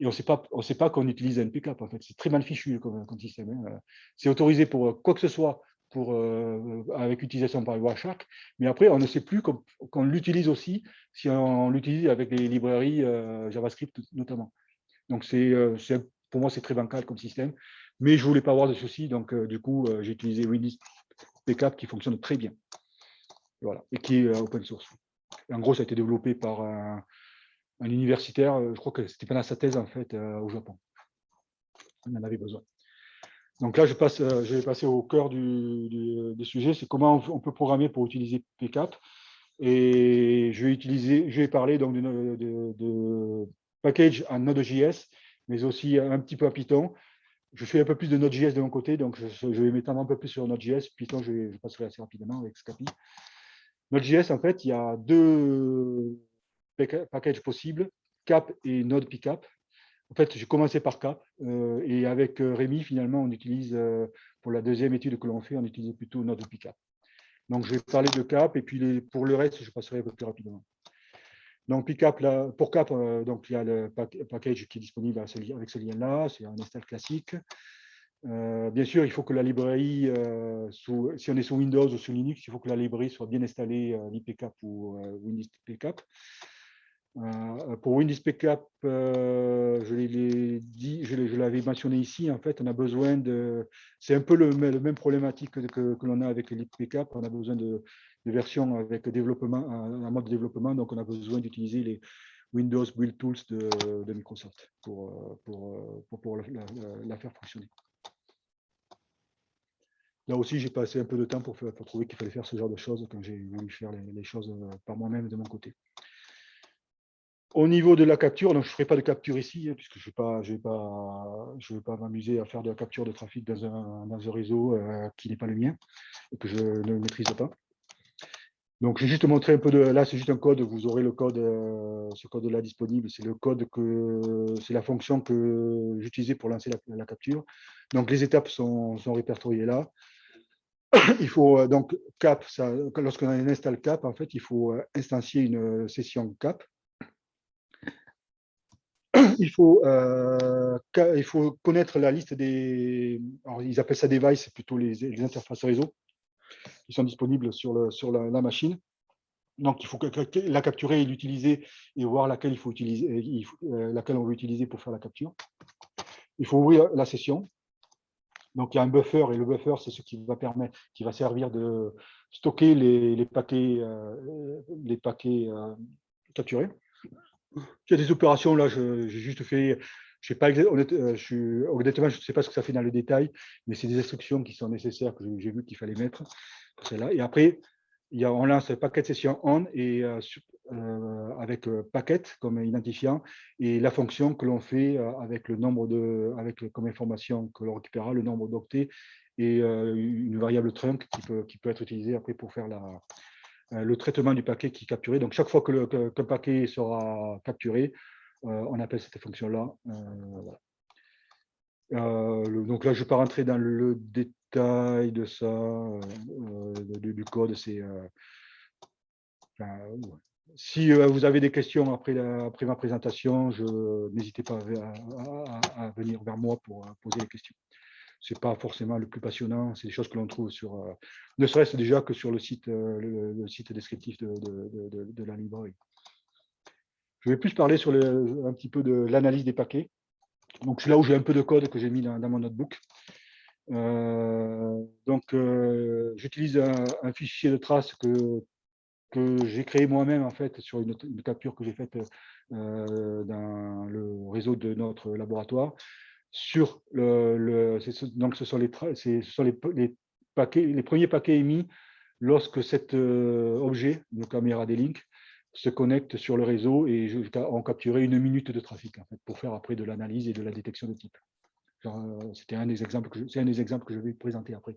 et on ne sait pas qu'on utilise un PCAP, en fait. C'est très mal fichu comme système. Hein. C'est autorisé pour quoi que ce soit avec utilisation par Wireshark, mais après, on ne sait plus qu'on l'utilise aussi si on l'utilise avec les librairies JavaScript notamment. Donc, pour moi, c'est très bancal comme système, mais je ne voulais pas avoir de soucis, donc du coup, j'ai utilisé Windows PCAP qui fonctionne très bien. Voilà, et qui est open source. Et en gros, ça a été développé par un universitaire, je crois que c'était pendant sa thèse en fait au Japon. On en avait besoin. Donc là, je vais passer au cœur du sujet, c'est comment on peut programmer pour utiliser PCAP. Et je vais parler donc de package en Node.js, mais aussi un petit peu à Python. Je fais un peu plus de Node.js de mon côté, donc je vais m'étendre un peu plus sur Node.js. Python, je passerai assez rapidement avec Scapy. Node.js, en fait, il y a deux packages possibles, Cap et Node PCAP. En fait, j'ai commencé par Cap et avec Rémi, finalement, on utilise, pour la deuxième étude que l'on fait, on utilise plutôt Node PCAP. Donc, je vais parler de Cap et puis pour le reste, je passerai un peu plus rapidement. Donc, PCAP, là, pour Cap, donc, il y a le package qui est disponible avec ce lien-là, c'est un install classique. Bien sûr, il faut que la librairie, si on est sous Windows ou sous Linux, il faut que la librairie soit bien installée, l'IPCAP ou Windows PCAP. Pour Windows PCAP, je l'avais mentionné ici, en fait, on a besoin de... C'est un peu le même problématique que l'on a avec l'IPCAP, on a besoin de versions avec développement, un mode de développement, donc on a besoin d'utiliser les Windows Build Tools de Microsoft pour la faire fonctionner. Là aussi, j'ai passé un peu de temps pour trouver qu'il fallait faire ce genre de choses quand j'ai voulu faire les choses par moi-même de mon côté. Au niveau de la capture, donc je ne ferai pas de capture ici, puisque je ne vais pas m'amuser à faire de la capture de trafic dans un réseau qui n'est pas le mien et que je ne maîtrise pas. Donc, j'ai juste montré un peu là, c'est juste un code. Vous aurez le code, ce code-là disponible. C'est c'est la fonction que j'utilisais pour lancer la capture. Donc, les étapes sont répertoriées là. Il faut donc Cap, lorsqu'on installe Cap, en fait, il faut instancier une session Cap. Il faut connaître la liste des... Alors, ils appellent ça device, c'est plutôt les interfaces réseau qui sont disponibles sur la machine. Donc, il faut la capturer et l'utiliser et voir laquelle il faut utiliser, laquelle on veut utiliser pour faire la capture. Il faut ouvrir la session. Donc, il y a un buffer et le buffer, c'est ce qui va servir de stocker les paquets capturés. Il y a des opérations, là, j'ai juste fait, je sais pas, honnêtement, je ne sais pas ce que ça fait dans le détail, mais c'est des instructions qui sont nécessaires que j'ai vu qu'il fallait mettre. Et après, on lance packet session on et avec packet comme identifiant et la fonction que l'on fait avec le nombre comme information que l'on récupérera, le nombre d'octets et une variable trunk qui peut être utilisée après pour faire le traitement du paquet qui est capturé. Donc, chaque fois qu'un paquet sera capturé, on appelle cette fonction-là. Voilà. Donc là, je ne vais pas rentrer dans le détail de ça, du code. Si vous avez des questions après ma présentation, n'hésitez pas à venir vers moi pour poser les questions. Ce n'est pas forcément le plus passionnant, c'est des choses que l'on trouve ne serait-ce déjà que sur le site descriptif de la librairie. Je vais plus parler un petit peu de l'analyse des paquets. Donc, c'est là où j'ai un peu de code que j'ai mis dans mon notebook. J'utilise un fichier de traces que j'ai créé moi-même en fait sur une capture que j'ai faite dans le réseau de notre laboratoire. Donc, ce sont les premiers paquets émis lorsque cet objet de caméra des links se connecte sur le réseau et on capturait 1 minute de trafic en fait, pour faire après de l'analyse et de la détection de type. C'est un des exemples que je vais présenter après.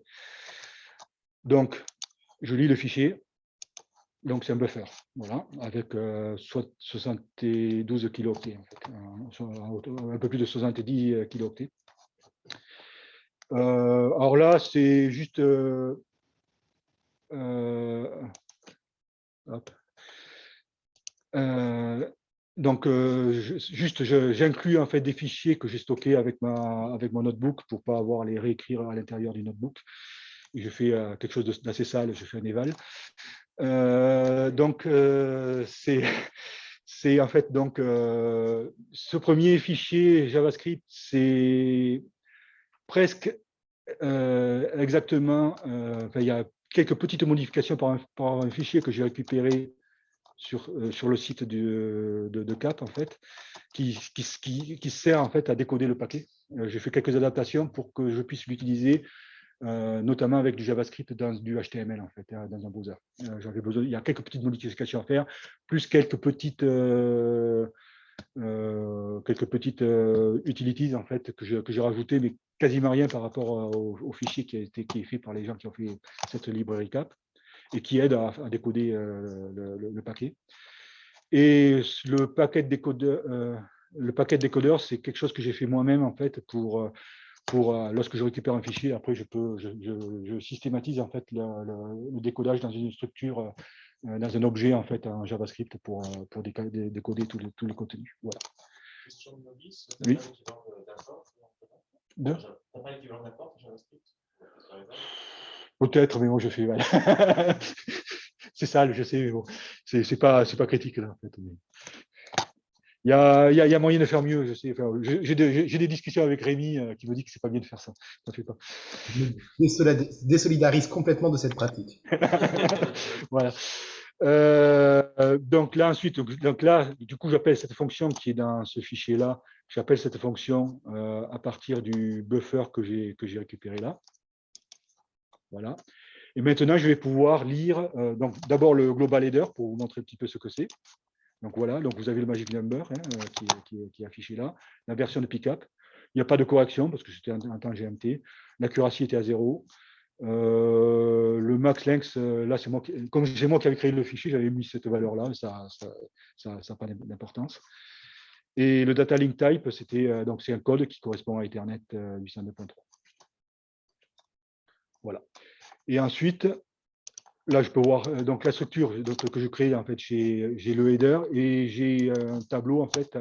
Donc, je lis le fichier. Donc, c'est un buffer, voilà, avec 72 kilooctets, en fait, un peu plus de 70 kilooctets. Alors là, c'est juste Donc, j'inclus en fait des fichiers que j'ai stockés avec mon notebook pour ne pas avoir à les réécrire à l'intérieur du notebook. Et je fais quelque chose d'assez sale, je fais un eval. Donc, c'est en fait donc ce premier fichier JavaScript, c'est presque exactement. Il y a quelques petites modifications par un fichier que j'ai récupéré sur le site de Cap, en fait, qui sert en fait à décoder le paquet. J'ai fait quelques adaptations pour que je puisse l'utiliser, notamment avec du JavaScript dans du HTML, en fait, dans un browser. J'avais besoin, il y a quelques petites modifications à faire, plus quelques petites utilities en fait que j'ai rajouté, mais quasiment rien par rapport au fichier qui est fait par les gens qui ont fait cette librairie Cap et qui aide à décoder le paquet. Et le paquet de décodeur, c'est quelque chose que j'ai fait moi-même en fait pour lorsque je récupère un fichier, après je systématise en fait le décodage dans une structure, dans un objet en fait en JavaScript pour décoder tous les contenus. Voilà. Question de novice, oui. T'as pas l'équivalent d'import en JavaScript? Peut-être, mais moi je fais. Voilà. C'est sale, je sais, mais bon, c'est pas critique là en fait. Mais... Il y a moyen de faire mieux, je sais. Enfin, j'ai des discussions avec Rémi qui me dit que c'est pas bien de faire ça. Ça fait pas. Je désolidarise complètement de cette pratique. Voilà. Donc là ensuite, du coup, j'appelle cette fonction qui est dans ce fichier-là. J'appelle cette fonction à partir du buffer que j'ai récupéré là. Voilà. Et maintenant, je vais pouvoir lire donc d'abord le global header pour vous montrer un petit peu ce que c'est. Donc voilà, donc vous avez le magic number qui est affiché là, la version de pickup. Il n'y a pas de correction parce que c'était un temps GMT. L'accuracy était à 0. Le max length, là, c'est moi comme c'est moi qui avais créé le fichier, j'avais mis cette valeur-là, ça n'a pas d'importance. Et le data link type, donc c'est un code qui correspond à Ethernet 802.3. Voilà. Et ensuite, là, je peux voir donc la structure que je crée. En fait, j'ai le header et j'ai un tableau en fait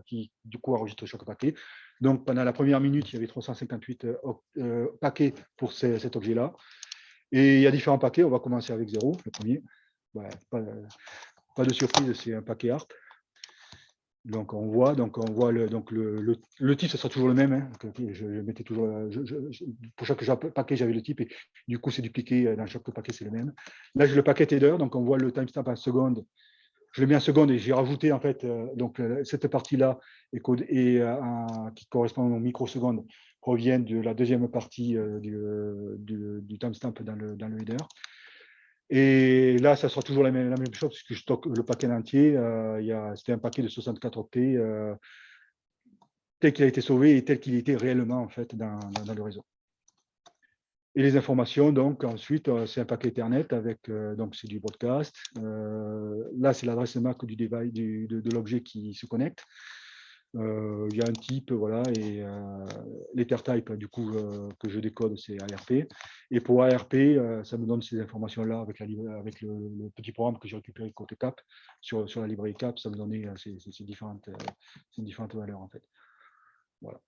qui du coup enregistre chaque paquet. Donc pendant la première minute, il y avait 358 paquets pour cet objet-là. Et il y a différents paquets. On va commencer avec 0, le premier. Ouais, pas de surprise, c'est un paquet ARP. Donc on voit le type, ce sera toujours le même. Hein. Je mettais toujours, pour chaque paquet, j'avais le type et du coup c'est dupliqué dans chaque paquet, c'est le même. Là j'ai le paquet header, donc on voit le timestamp en seconde. Je le mets en seconde et j'ai rajouté en fait cette partie-là qui correspond aux microsecondes provient de la deuxième partie du timestamp dans le header. Et là, ça sera toujours la même chose, puisque je stocke le paquet entier. C'était un paquet de 64 octets tel qu'il a été sauvé et tel qu'il était réellement en fait dans le réseau. Et les informations, donc ensuite, c'est un paquet Ethernet avec donc c'est du broadcast. Là, c'est l'adresse MAC du device de l'objet qui se connecte. Il y a un type, voilà, et l'EtherType, du coup, que je décode, c'est ARP. Et pour ARP, ça me donne ces informations-là avec le petit programme que j'ai récupéré côté Cap, sur la librairie Cap, ça me donnait ces différentes valeurs, en fait. Voilà.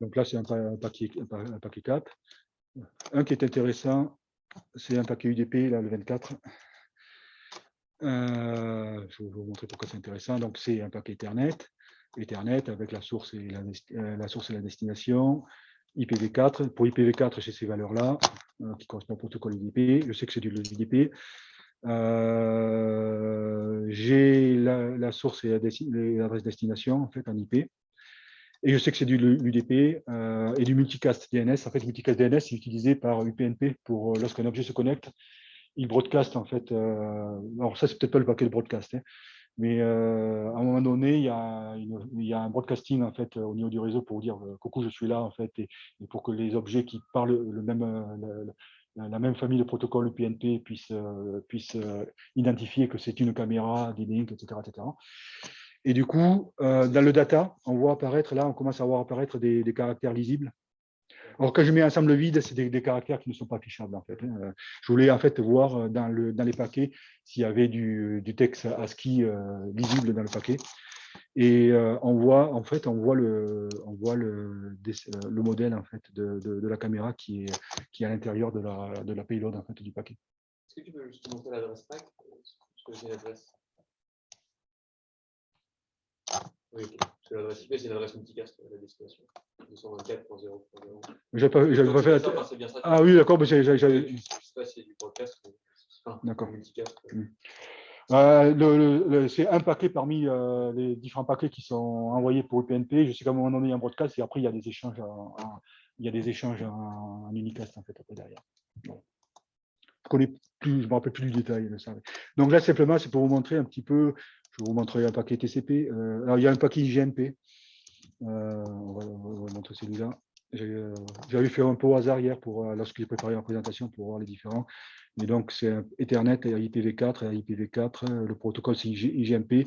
Donc là, c'est un paquet Cap. Un qui est intéressant, c'est un paquet UDP, là, le 24. Je vais vous montrer pourquoi c'est intéressant. Donc, c'est un paquet Ethernet avec la source et la destination. IPv4. Pour IPv4, j'ai ces valeurs-là qui correspondent au protocole UDP. Je sais que c'est du UDP. J'ai la source et l'adresse destination en fait en IP. Et je sais que c'est du UDP et du multicast DNS. En fait, multicast DNS est utilisé par UPnP pour lorsqu'un objet se connecte. Il broadcast en fait. Alors ça, c'est peut-être pas le paquet de broadcast, hein, mais à un moment donné, il y a un broadcasting en fait au niveau du réseau pour dire coucou, je suis là en fait, et pour que les objets qui parlent la même famille de protocoles UPnP puissent identifier que c'est une caméra, des links, etc., etc. Et du coup, dans le data, on voit apparaître là, on commence à voir apparaître des caractères lisibles. Alors, quand je mets ensemble vide, c'est des caractères qui ne sont pas affichables, en fait. Je voulais, en fait, voir dans les paquets s'il y avait du texte ASCII lisible dans le paquet. Et on voit le modèle, en fait, de la caméra qui est à l'intérieur de la payload, en fait, du paquet. Est-ce que tu peux juste montrer l'adresse MAC? Parce que j'ai l'adresse. Oui, ok. Parce que l'adresse IP, c'est l'adresse multicast, la destination. 224.0.0. J'avais pas fait ça, c'est bien ça. Ah oui, d'accord, mais je ne sais pas si c'est du broadcast ou d'accord. multicast. C'est un paquet parmi les différents paquets qui sont envoyés pour UPnP. Je sais qu'à un moment donné, il y a un broadcast et après, il y a des échanges en unicast, en fait, après derrière. Bon. Je ne me rappelle plus du détail de ça. Donc là, simplement, c'est pour vous montrer un petit peu. Je vais vous montrer un paquet TCP. Alors, il y a un paquet IGMP. On va montrer celui-là. J'avais fait un peu au hasard hier lorsque j'ai préparé ma présentation pour voir les différents. Et donc, c'est Ethernet, IPv4, IPv4, le protocole c'est IGMP.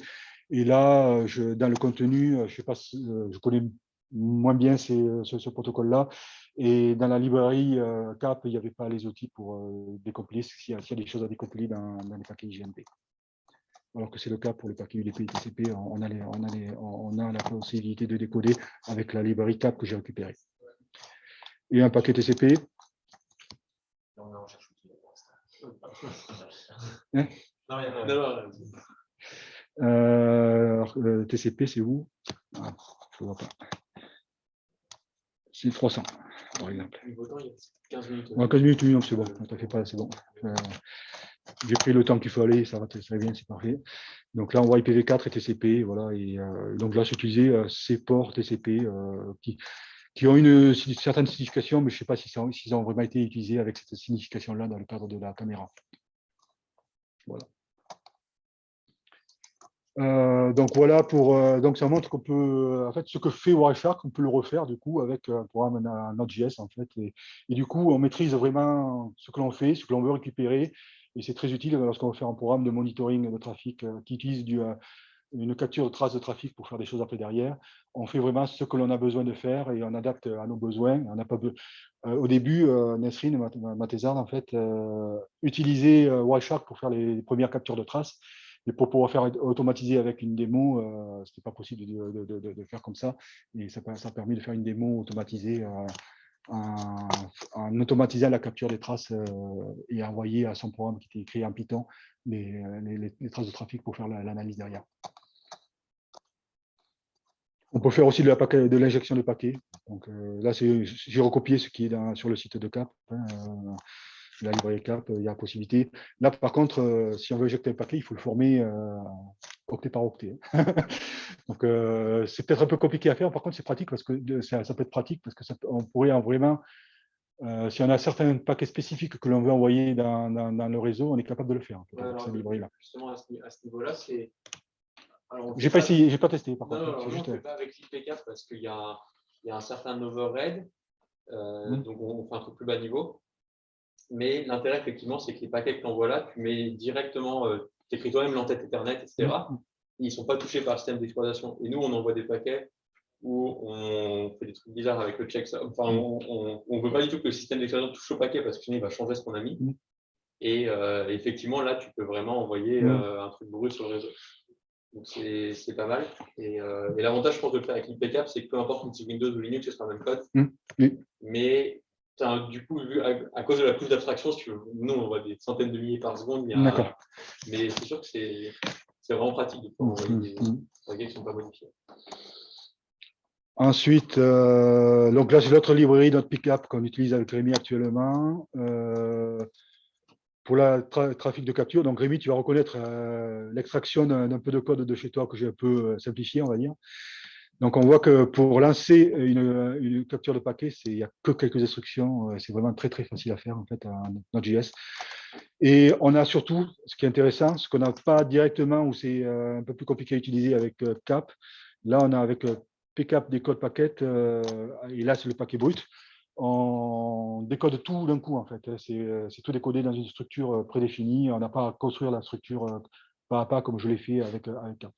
Et là, dans le contenu, je sais pas, je connais moins bien ce protocole-là. Et dans la librairie CAP, il n'y avait pas les outils pour décompiler s'il y a des choses à décompiler dans les paquets IGMP. Alors que c'est le cas pour les paquets UDP et TCP, on a la possibilité de décoder avec la librairie CAP que j'ai récupérée. Et un paquet TCP. Hein? TCP, c'est où? Je ne vois pas. C'est 300, par exemple. 15 minutes. Ouais, 15 minutes, oui, c'est bon. Ne t'inquiète pas, c'est bon. J'ai pris le temps qu'il fallait, ça va très bien, c'est parfait. Donc là, on voit IPv4 et TCP, voilà. Et donc là, c'est utilisé ces ports TCP qui ont une certaine signification, mais je ne sais pas s'ils ont vraiment été utilisés avec cette signification-là dans le cadre de la caméra. Voilà. Donc voilà donc ça montre qu'on peut, en fait, ce que fait Wireshark, on peut le refaire du coup avec un programme Node.js en fait, et du coup on maîtrise vraiment ce que l'on fait, ce que l'on veut récupérer, et c'est très utile lorsqu'on veut faire un programme de monitoring de trafic qui utilise une capture de traces de trafic pour faire des choses après derrière. On fait vraiment ce que l'on a besoin de faire et on adapte à nos besoins. On n'a pas au début, Nesrine, ma thésarde, en fait, utilisait Wireshark pour faire les premières captures de traces. Et pour pouvoir faire automatiser avec une démo, ce n'était pas possible de faire comme ça. Et ça a permis de faire une démo automatisée en automatisant la capture des traces et envoyer à son programme qui était écrit en Python les traces de trafic pour faire l'analyse derrière. On peut faire aussi de l'injection de paquets. Donc là, j'ai recopié ce qui est sur le site de CAP. La librairie CAP, il y a la possibilité. Là, par contre, si on veut injecter un paquet, il faut le former octet par octet. Donc, c'est peut-être un peu compliqué à faire. Par contre, c'est pratique parce que ça peut être pratique parce que on pourrait vraiment, si on a certains paquets spécifiques que l'on veut envoyer dans le réseau, on est capable de le faire. Ouais, alors, justement, à ce niveau-là, c'est. J'ai pas essayé, j'ai pas testé. Par contre, on ne fait pas avec l'IPCAP parce qu'il y a un certain overhead. Donc, on fait un truc plus bas niveau. Mais l'intérêt, effectivement, c'est que les paquets que tu envoies là, tu mets directement, tu écris toi-même l'entête Ethernet, etc. Ils ne sont pas touchés par le système d'exploitation. Et nous, on envoie des paquets où on fait des trucs bizarres avec le checksum. Enfin, on ne veut pas du tout que le système d'exploitation touche au paquet parce que sinon, il va changer ce qu'on a mis. Et effectivement, là, tu peux vraiment envoyer un truc brut sur le réseau. Donc, c'est pas mal. Et l'avantage, je pense, de le faire avec l'IPCAP, c'est que peu importe si c'est Windows ou Linux, ce sera le même code. Mais du coup, à cause de la couche d'abstraction, si tu veux, nous, on voit des centaines de milliers par seconde. Mais c'est sûr que c'est vraiment pratique de pouvoir envoyer des paquets qui ne sont pas modifiés. Ensuite, donc là, c'est l'autre librairie, notre pickup qu'on utilise avec Rémi actuellement. Pour le trafic de capture, donc Rémi, tu vas reconnaître l'extraction d'un peu de code de chez toi que j'ai un peu simplifié, on va dire. Donc, on voit que pour lancer une capture de paquet, il n'y a que quelques instructions. C'est vraiment très, très facile à faire, en fait, en Node.js. Et on a surtout, ce qui est intéressant, ce qu'on n'a pas directement, ou c'est un peu plus compliqué à utiliser avec CAP. Là, on a avec PCAP décode paquet, et là, c'est le paquet brut. On décode tout d'un coup, en fait. C'est tout décodé dans une structure prédéfinie. On n'a pas à construire la structure pas à pas comme je l'ai fait avec CAP.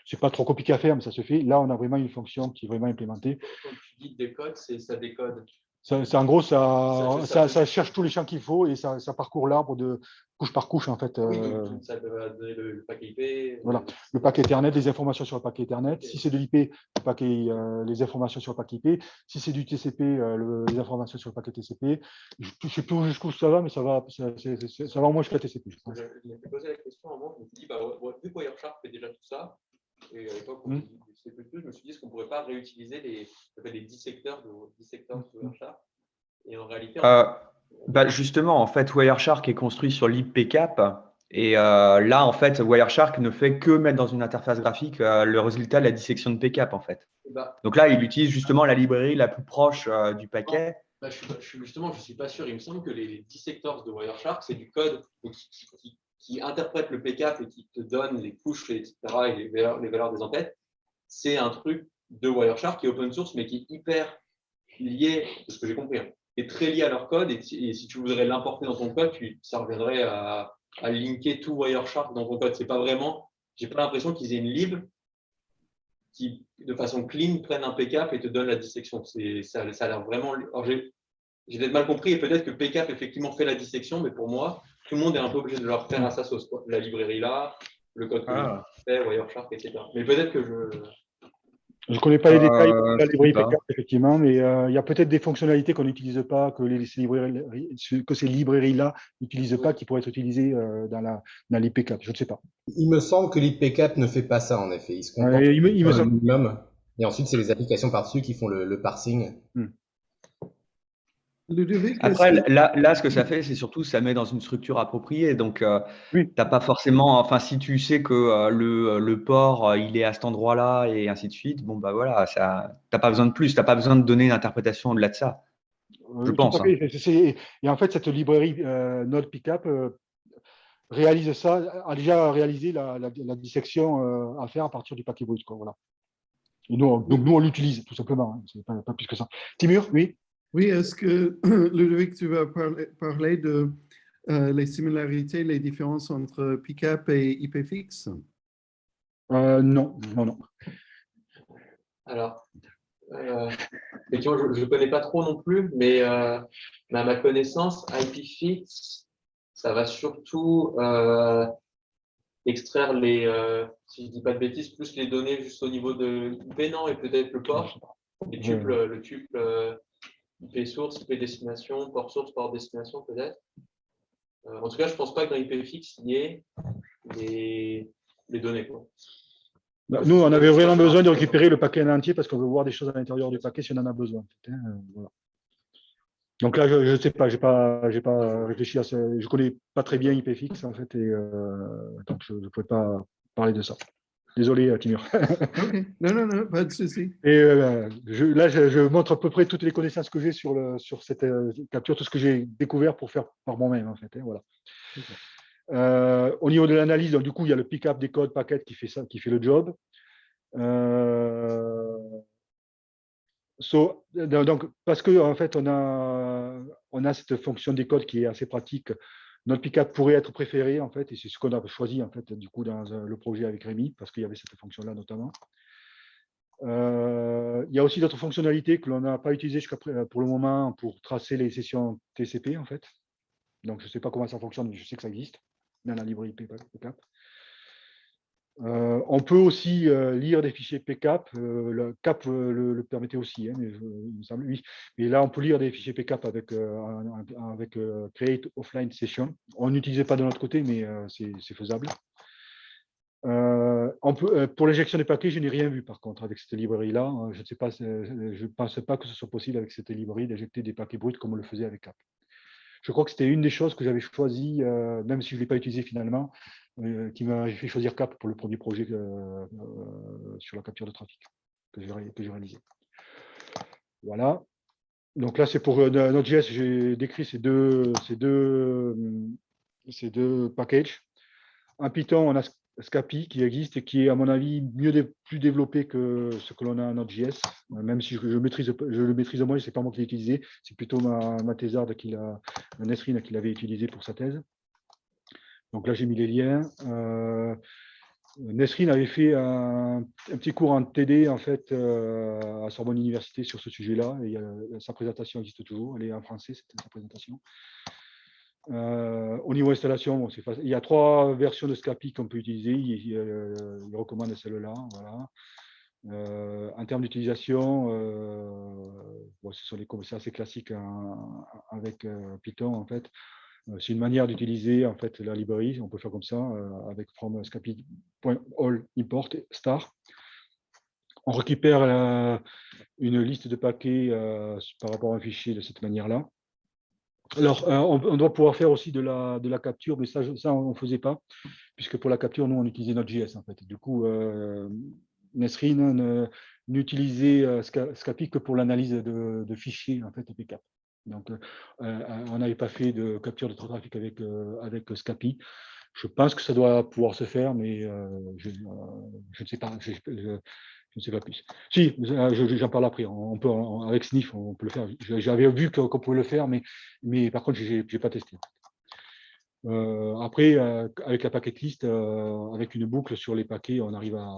C'est pas trop compliqué à faire, mais ça se fait. Là, on a vraiment une fonction qui est vraiment implémentée. Quand tu dis décode, ça décode En gros, ça cherche tous les champs qu'il faut et ça parcourt l'arbre de couche par couche, en fait. Oui, donc ça va donner le paquet IP. Voilà, le paquet Ethernet, des informations sur le paquet Ethernet. Okay. Si c'est de l'IP, les informations sur le paquet IP. Si c'est du TCP, les informations sur le paquet TCP. Je ne sais plus jusqu'où ça va, mais ça va au moins jusqu'à TCP. Je me suis posé la question à un moment, je me suis dit, vu que Wireshark fait déjà tout ça, et à l'époque, je me suis dit, est-ce qu'on ne pourrait pas réutiliser les dissecteurs de Wireshark? Et en réalité, justement, en fait, Wireshark est construit sur l'IPCAP. Et là, en fait, Wireshark ne fait que mettre dans une interface graphique le résultat de la dissection de PCAP, en fait. Donc là, il utilise justement la librairie la plus proche du paquet. Je ne suis pas sûr. Il me semble que les dissectors de Wireshark, c'est du code qui interprète le PCAP et qui te donne les couches, etc., et les valeurs des entêtes. C'est un truc de Wireshark qui est open source, mais qui est hyper lié, de ce que j'ai compris, est très lié à leur code. Et si tu voudrais l'importer dans ton code, ça reviendrait à linker tout Wireshark dans ton code. C'est pas vraiment, j'ai pas l'impression qu'ils aient une lib qui, de façon clean, prenne un PCAP et te donne la dissection. Ça a l'air vraiment. Alors j'ai peut-être mal compris et peut-être que PCAP effectivement fait la dissection, mais pour moi, tout le monde est un peu obligé de leur faire à sa sauce, quoi. La librairie là, le code que je fais, Wireshark, etc. Mais peut-être que je ne connais pas les détails de la librairie PCAP, effectivement, mais il y a peut-être des fonctionnalités qu'on n'utilise pas, que ces librairies-là n'utilisent pas, qui pourraient être utilisées dans l'IPCAP. Je ne sais pas. Il me semble que l'IPCAP ne fait pas ça, en effet. Il se contente il me semble... minimum. Et ensuite, c'est les applications par-dessus qui font le parsing. Après, là, ce que ça fait, c'est surtout ça met dans une structure appropriée. Donc, tu n'as pas forcément. Enfin, si tu sais que le port, il est à cet endroit-là et ainsi de suite, bon, bah voilà, tu n'as pas besoin de plus. Tu n'as pas besoin de donner une interprétation au-delà de ça. Je pense. Et en fait, cette librairie Node PCAP réalise ça, a déjà réalisé la dissection à faire à partir du paquet brut. Voilà. Et donc, nous, on l'utilise, tout simplement. Hein. C'est pas plus que ça. Timur, oui. Oui, est-ce que, Ludovic, tu vas parler de les similarités, les différences entre PCAP et IPFix? Non. Alors, effectivement, je ne connais pas trop non plus, mais à ma connaissance, IPFix, ça va surtout extraire si je ne dis pas de bêtises, plus les données juste au niveau de l'IP, non, et peut-être le port, le tuple IP source, IP destination, port source, port destination peut-être. En tout cas, je ne pense pas que dans IPFix, il y ait les données, quoi. Nous, on avait vraiment besoin de récupérer le paquet en entier parce qu'on veut voir des choses à l'intérieur du paquet si on en a besoin. Voilà. Donc là, je ne sais pas, j'ai pas réfléchi à ça. Je ne connais pas très bien IPFix en fait, et donc je ne pouvais pas parler de ça. Désolé, Timur. Ok, non, pas de souci. Et là, je montre à peu près toutes les connaissances que j'ai sur cette capture, tout ce que j'ai découvert pour faire par moi-même en fait. Voilà. Okay. Au niveau de l'analyse, du coup, il y a le pick-up des codes paquets qui fait le job. Donc, parce que en fait, on a cette fonction des codes qui est assez pratique. Notre pick-up pourrait être préféré en fait, et c'est ce qu'on a choisi en fait du coup dans le projet avec Rémi, parce qu'il y avait cette fonction-là notamment. Il y a aussi d'autres fonctionnalités que l'on n'a pas utilisées pour le moment pour tracer les sessions TCP en fait. Donc, je ne sais pas comment ça fonctionne, mais je sais que ça existe dans la librairie PCAP. On peut aussi lire des fichiers PCAP. Le CAP le permettait aussi, hein, mais il me semble, oui. Et là, on peut lire des fichiers PCAP avec Create Offline Session. On n'utilisait pas de notre côté, mais c'est faisable. Pour l'injection des paquets, je n'ai rien vu par contre avec cette librairie-là. Je ne sais pas, je ne pense pas que ce soit possible avec cette librairie d'injecter des paquets bruts comme on le faisait avec CAP. Je crois que c'était une des choses que j'avais choisi, même si je ne l'ai pas utilisé finalement, qui m'a fait choisir CAP pour le premier projet sur la capture de trafic que j'ai réalisé. Voilà. Donc là, c'est pour Node.js, j'ai décrit ces deux packages. En Python, on a Scapy qui existe et qui est, à mon avis, plus développé que ce que l'on a en Node.js. Même si je le maîtrise moi, ce n'est pas moi qui l'ai utilisé, c'est plutôt ma thésarde, Nesrine, qui l'avait utilisé pour sa thèse. Donc là, j'ai mis les liens. Nesrine avait fait un petit cours en TD en fait à Sorbonne Université sur ce sujet-là. Et sa présentation existe toujours. Elle est en français, c'était sa présentation. Au niveau installation, bon, il y a 3 versions de Scapy qu'on peut utiliser. Il recommande celle-là. Voilà. En termes d'utilisation, bon, c'est assez classique avec Python en fait. C'est une manière d'utiliser en fait la librairie. On peut faire comme ça avec from scapy.all import star. On récupère une liste de paquets par rapport à un fichier de cette manière-là. Alors, on doit pouvoir faire aussi de la capture, mais ça on ne faisait pas, puisque pour la capture, nous, on utilisait Node.js en fait. Du coup, Nesrine n'utilisait Scapy que pour l'analyse de fichiers en fait, PK. Donc, on n'avait pas fait de capture de trafic avec Scapy. Je pense que ça doit pouvoir se faire, mais je ne sais pas. Je ne sais pas plus. Si, j'en parle après. On peut, avec Sniff, on peut le faire. J'avais vu qu'on pouvait le faire, mais par contre, je n'ai pas testé. Après, avec la packet list, avec une boucle sur les paquets, on arrive à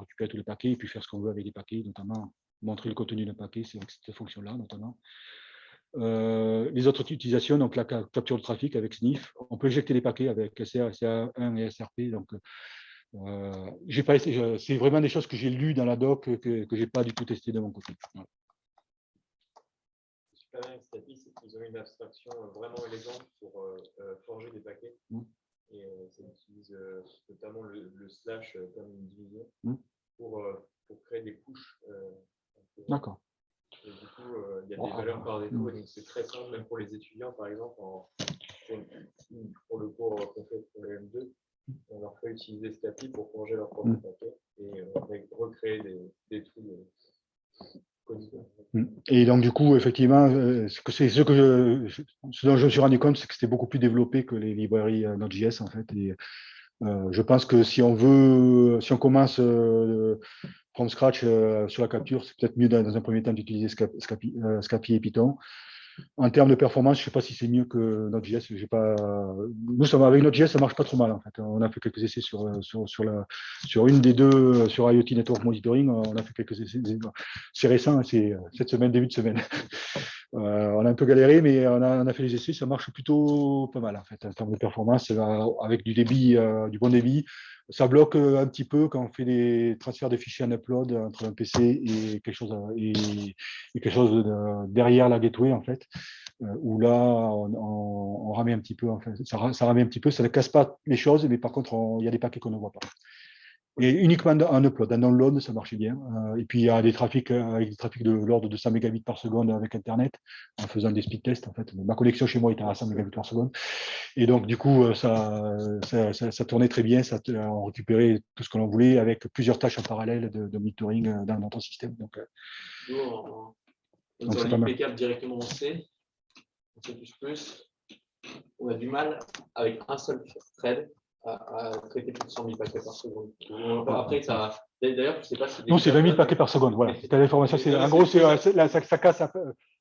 récupérer tous les paquets et puis faire ce qu'on veut avec les paquets, notamment montrer le contenu d'un paquet, c'est avec cette fonction-là, notamment. Les autres utilisations, donc la capture de trafic avec Sniff, on peut injecter les paquets avec SR, SR1 et SRP. Donc, c'est vraiment des choses que j'ai lues dans la doc que je n'ai pas du tout testé de mon côté. Voilà. Avec Scapy, c'est qu'ils ont une abstraction vraiment élégante pour forger des paquets. Et ça utilise notamment le slash comme une division pour créer des couches. D'accord. Et du coup, il y a des valeurs par défaut, et donc c'est très simple, même pour les étudiants, par exemple, pour le cours qu'on fait pour les M2, on leur fait utiliser Scapy pour forger leur propre paquet et recréer des trous codiques. Et donc, du coup, effectivement, ce dont je me suis rendu compte, c'est que c'était beaucoup plus développé que les librairies Node.js, en fait. Et je pense que si on commence from scratch sur la capture, c'est peut-être mieux dans un premier temps d'utiliser Scapy et Python. En termes de performance, je ne sais pas si c'est mieux que Node.js. Nous, avec Node.js, ça marche pas trop mal en fait. On a fait quelques essais sur une des deux, sur IoT Network Monitoring. On a fait quelques essais. C'est récent, c'est cette semaine, début de semaine. On a un peu galéré, mais on a fait les essais. Ça marche plutôt pas mal en fait en termes de performance, avec du débit, du bon débit. Ça bloque un petit peu quand on fait des transferts de fichiers en upload entre un PC et quelque chose derrière la gateway en fait, où là on ramait un petit peu. En fait. Ça ramait un petit peu, ça ne casse pas les choses, mais par contre il y a des paquets qu'on ne voit pas. Et uniquement en upload, en download, ça marchait bien. Et puis il y a des trafics avec des trafics de l'ordre de 100 mégabits par seconde avec Internet, en faisant des speed tests. En fait, ma connexion chez moi était à 100 mégabits par seconde. Et donc du coup, ça tournait très bien. On récupérait tout ce que l'on voulait avec plusieurs tâches en parallèle de monitoring dans notre système. Donc, dans l'IPCAP directement en C++, on a du mal avec un seul thread à traiter plus de 100 000 paquets par seconde. Après, d'ailleurs, je ne sais pas si. Non, c'est 20 000 paquets par seconde. Voilà. L'information, en gros, ça casse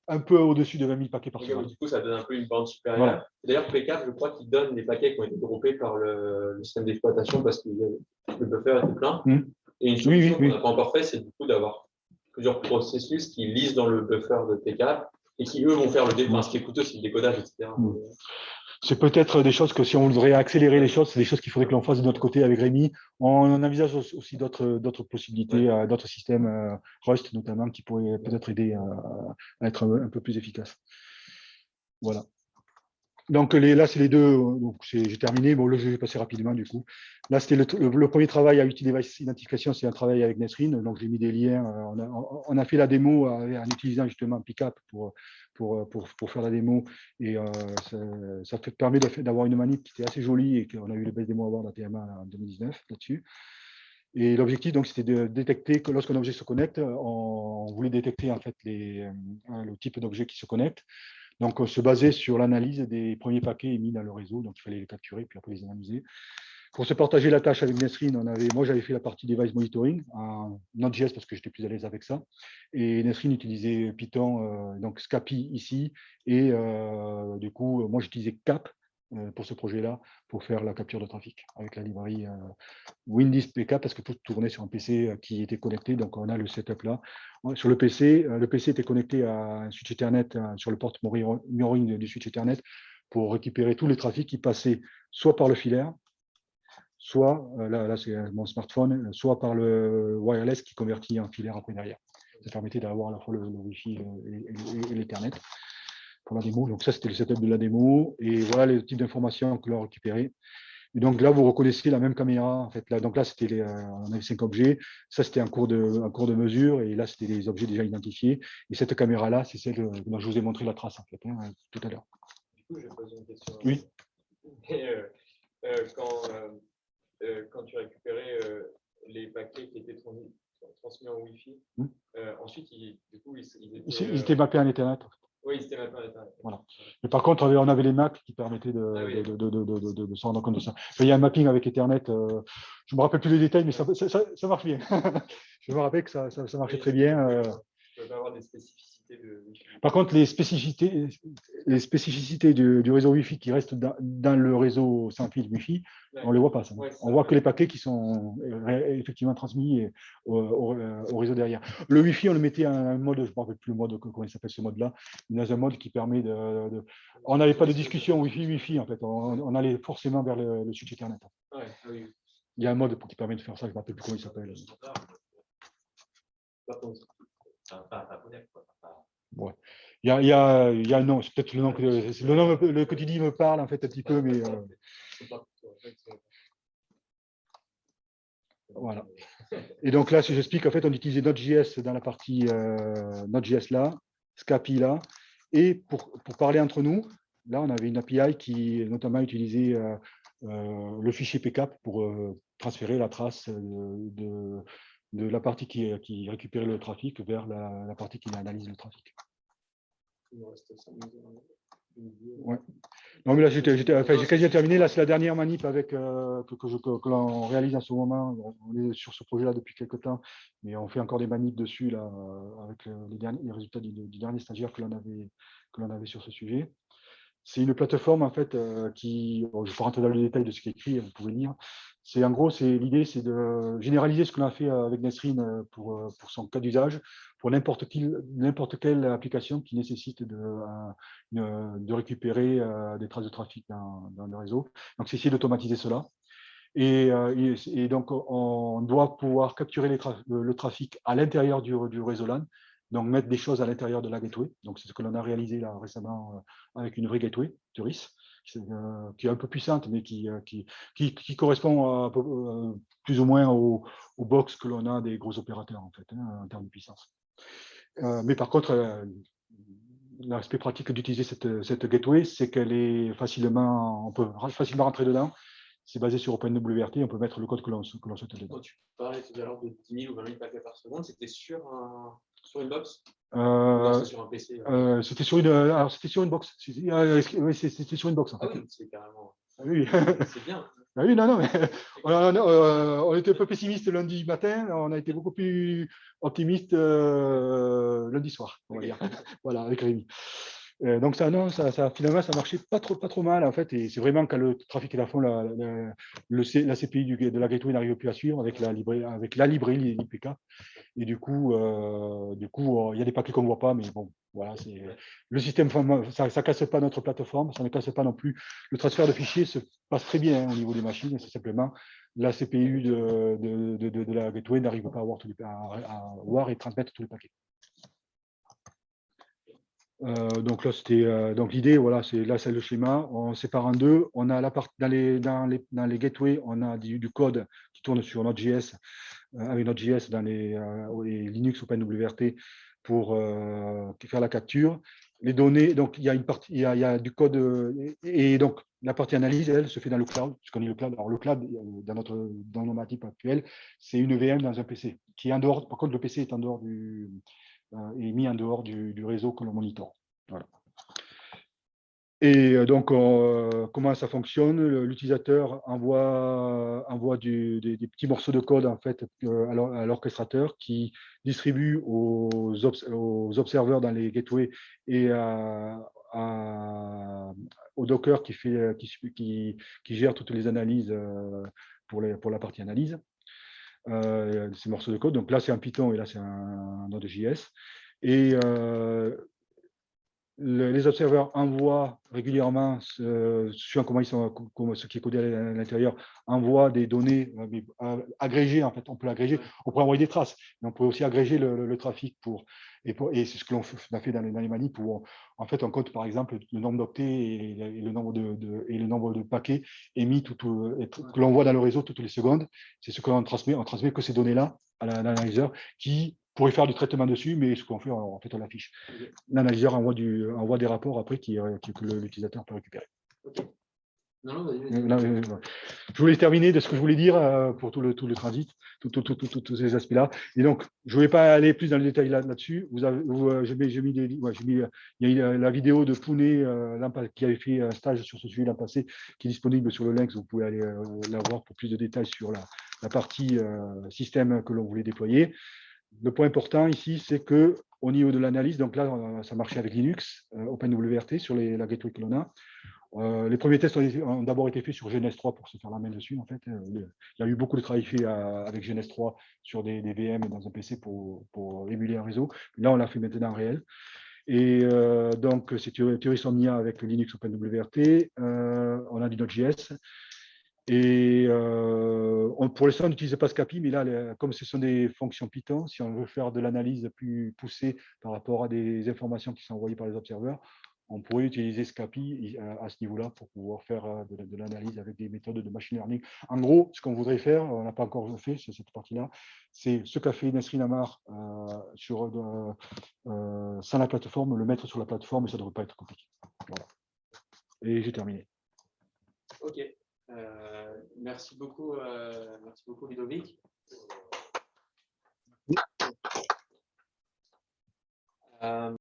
un peu au-dessus de 20 000 paquets par seconde. Du coup, ça donne un peu une bande supérieure. Voilà. D'ailleurs, PCAP, je crois qu'il donne les paquets qui ont été groupés par le système d'exploitation parce que le buffer était plein. Et une solution qu'on n'a pas encore fait, c'est du coup d'avoir plusieurs processus qui lisent dans le buffer de PCAP et qui, eux, vont faire le décodage. Ce qui est coûteux, c'est le décodage, etc. C'est peut-être des choses que si on voudrait accélérer les choses, c'est des choses qu'il faudrait que l'on fasse de notre côté avec Rémi. On envisage aussi d'autres possibilités, d'autres systèmes, Rust notamment, qui pourraient peut-être aider à être un peu plus efficace. Voilà. Donc là, c'est les deux. J'ai terminé. Bon, là, je vais passer rapidement du coup. Là, c'était le premier travail à Device Identification, c'est un travail avec Nesrine. Donc, j'ai mis des liens. On a fait la démo en utilisant justement PCAP pour faire la démo. Et ça permet d'avoir une manip qui était assez jolie et qu'on a eu le best démo award à TMA en 2019 là-dessus. Et l'objectif, donc, c'était de détecter que lorsqu'un objet se connecte, on voulait détecter en fait le type d'objet qui se connecte. Donc, on se basait sur l'analyse des premiers paquets émis dans le réseau. Donc, il fallait les capturer, puis après les analyser. Pour se partager la tâche avec Nesrine, moi, j'avais fait la partie device monitoring en Node.js parce que j'étais plus à l'aise avec ça. Et Nesrine utilisait Python, donc Scapy ici. Et du coup, moi, j'utilisais Cap pour ce projet-là, pour faire la capture de trafic avec la librairie Windies PK, parce que tout tournait sur un PC qui était connecté. Donc, on a le setup là. Sur le PC était connecté à un switch Ethernet sur le port mirroring du switch Ethernet pour récupérer tous les trafics qui passaient soit par le filaire, soit, là c'est mon smartphone, soit par le wireless qui convertit en filaire après derrière. Ça permettait d'avoir à la fois le Wi-Fi et l'Ethernet pour la démo. Donc ça, c'était le setup de la démo. Et voilà les types d'informations que l'on récupérait. Et donc là, vous reconnaissez la même caméra. En fait, là, donc là, c'était on avait 5 objets. Ça, c'était un cours de mesure. Et là, c'était des objets déjà identifiés. Et cette caméra-là, c'est celle dont je vous ai montré la trace en fait, tout à l'heure. Du coup, je pose une question. Oui. Quand tu récupérais les paquets qui étaient transmis en Wi-Fi, ensuite, ils étaient mappés en Ethernet. Oui, ils étaient mappés en Ethernet. Voilà. Mais par contre, on avait les Macs qui permettaient de se rendre compte de ça. Enfin, il y a un mapping avec Ethernet. Je ne me rappelle plus les détails, mais ça marche bien. Je me rappelle que ça marchait très bien. Tu peux avoir des spécificités de Wi-Fi. Par contre, les spécificités du réseau Wi-Fi qui restent dans le réseau sans fil Wi-Fi, on ne les voit pas. On voit que les paquets qui sont effectivement transmis au réseau derrière. Le Wi-Fi, on le mettait à un mode, je ne me rappelle plus le mode, comment il s'appelle ce mode-là, dans un mode qui permet de... On n'avait pas de discussion Wi-Fi en fait. On allait forcément vers le switch Ethernet. Oui. Il y a un mode qui permet de faire ça, je ne me rappelle plus comment il s'appelle. Ouais. Il y a non, c'est peut-être le nom que tu dis me parle en fait un petit peu, mais voilà. Et donc là, si j'explique, en fait, on utilisait Node.js dans la partie Node.js là, Scapy là, et pour parler entre nous, là, on avait une API qui notamment utilisait le fichier PCAP pour transférer la trace de la partie qui récupérait le trafic vers la partie qui analyse le trafic. Ouais. Non, mais là, j'ai quasi terminé. Là, c'est la dernière manip avec, que l'on réalise en ce moment. On est sur ce projet-là depuis quelques temps, mais on fait encore des manips dessus là, avec les résultats du dernier stagiaire que l'on avait sur ce sujet. C'est une plateforme en fait qui, bon, je ne vais pas rentrer dans les détails de ce qui est écrit, vous pouvez lire. C'est en gros, l'idée, c'est de généraliser ce qu'on a fait avec Nesrine pour son cas d'usage, pour n'importe quelle application qui nécessite de récupérer des traces de trafic dans le réseau. Donc, c'est essayer d'automatiser cela. Et donc, on doit pouvoir capturer le trafic à l'intérieur du réseau LAN, donc mettre des choses à l'intérieur de la gateway. Donc, c'est ce que l'on a réalisé là récemment avec une vraie gateway, Turis, qui est un peu puissante, mais qui correspond plus ou moins aux box que l'on a des gros opérateurs en fait, en termes de puissance. Mais par contre, l'aspect pratique d'utiliser cette gateway, c'est qu'elle est on peut facilement rentrer dedans. C'est basé sur OpenWRT, on peut mettre le code que l'on souhaite dedans. Quand tu parlais tout à l'heure de 10 000 ou 20 000 paquets par seconde, c'était sur une box sur un PC C'était sur une box. Oui, c'était sur une box. En fait. Ah oui, c'est carrément. Oui. C'est bien. Ah oui, non, mais on était un peu pessimiste lundi matin, on a été beaucoup plus optimiste lundi soir, on va dire. Voilà, avec Rémi. Donc finalement, ça marchait pas trop mal en fait, et c'est vraiment quand le trafic est à fond, la CPI de la gateway n'arrive plus à suivre avec la librairie l'IPK, et du coup, il y a des paquets qu'on ne voit pas, mais bon, voilà, le système, ça casse pas notre plateforme, ça ne casse pas non plus le transfert de fichiers, se passe très bien au niveau des machines, c'est simplement la CPU de la gateway n'arrive pas à voir et transmettre tous les paquets. Donc là, donc l'idée, voilà, c'est le schéma. On sépare en deux. On a la partie dans les gateways, on a du code qui tourne sur Node.js avec Node.js dans les Linux OpenWRT pour faire la capture. Les données, donc il y a une partie, il y a du code et donc la partie analyse, elle se fait dans le cloud. Je connais le cloud. Alors le cloud dans nos manips actuels, c'est une VM dans un PC qui est en dehors. Par contre, le PC est en dehors est mis en dehors du réseau que l'on monitore. Voilà. Et donc, comment ça fonctionne? L'utilisateur envoie des petits morceaux de code en fait, à l'orchestrateur qui distribue aux observeurs dans les gateways et au Docker qui gère toutes les analyses pour la partie analyse. Ces morceaux de code. Donc là, c'est un Python et là, c'est un Node.js. Et les observeurs envoient régulièrement, suivant comment ils sont, ce qui est codé à l'intérieur, envoient des données agrégées. En fait, on peut l'agréger. On peut envoyer des traces, mais on peut aussi agréger le trafic et c'est ce que l'on a fait dans les manips où en fait, on compte par exemple le nombre d'octets et le nombre de paquets émis que l'on voit dans le réseau toutes les secondes. C'est ce que l'on transmet. On transmet que ces données-là à l'analyseur qui pourrait faire du traitement dessus, mais ce qu'on fait, en fait, on l'affiche. L'analyseur envoie des rapports après que l'utilisateur peut récupérer. Okay. Non, je voulais terminer de ce que je voulais dire pour tout le transit, tous ces aspects-là. Et donc, je ne vais pas aller plus dans le détail là-dessus. Il y a eu la vidéo de Pounet qui avait fait un stage sur ce sujet l'an passé, qui est disponible sur le link. Vous pouvez aller la voir pour plus de détails sur la partie système que l'on voulait déployer. Le point important ici, c'est qu'au niveau de l'analyse, donc là, ça marchait avec Linux, OpenWRT sur la gateway que l'on a. Les premiers tests ont d'abord été faits sur GNS3 pour se faire la main dessus. En fait, il y a eu beaucoup de travail fait avec GNS3 sur des VM dans un PC pour émuler un réseau. Là, on l'a fait maintenant en réel. Et donc, c'est Theory Somnia avec le Linux OpenWRT. On a du Node.js. Et pour l'instant, on n'utilise pas Scapy, mais là, comme ce sont des fonctions Python, si on veut faire de l'analyse plus poussée par rapport à des informations qui sont envoyées par les observeurs, on pourrait utiliser Scapy à ce niveau-là pour pouvoir faire de l'analyse avec des méthodes de machine learning. En gros, ce qu'on voudrait faire, on n'a pas encore fait sur cette partie-là, c'est ce qu'a fait Nesrine Amar sans la plateforme, le mettre sur la plateforme, et ça ne devrait pas être compliqué. Voilà. Et j'ai terminé. Ok. Merci beaucoup Ludovic.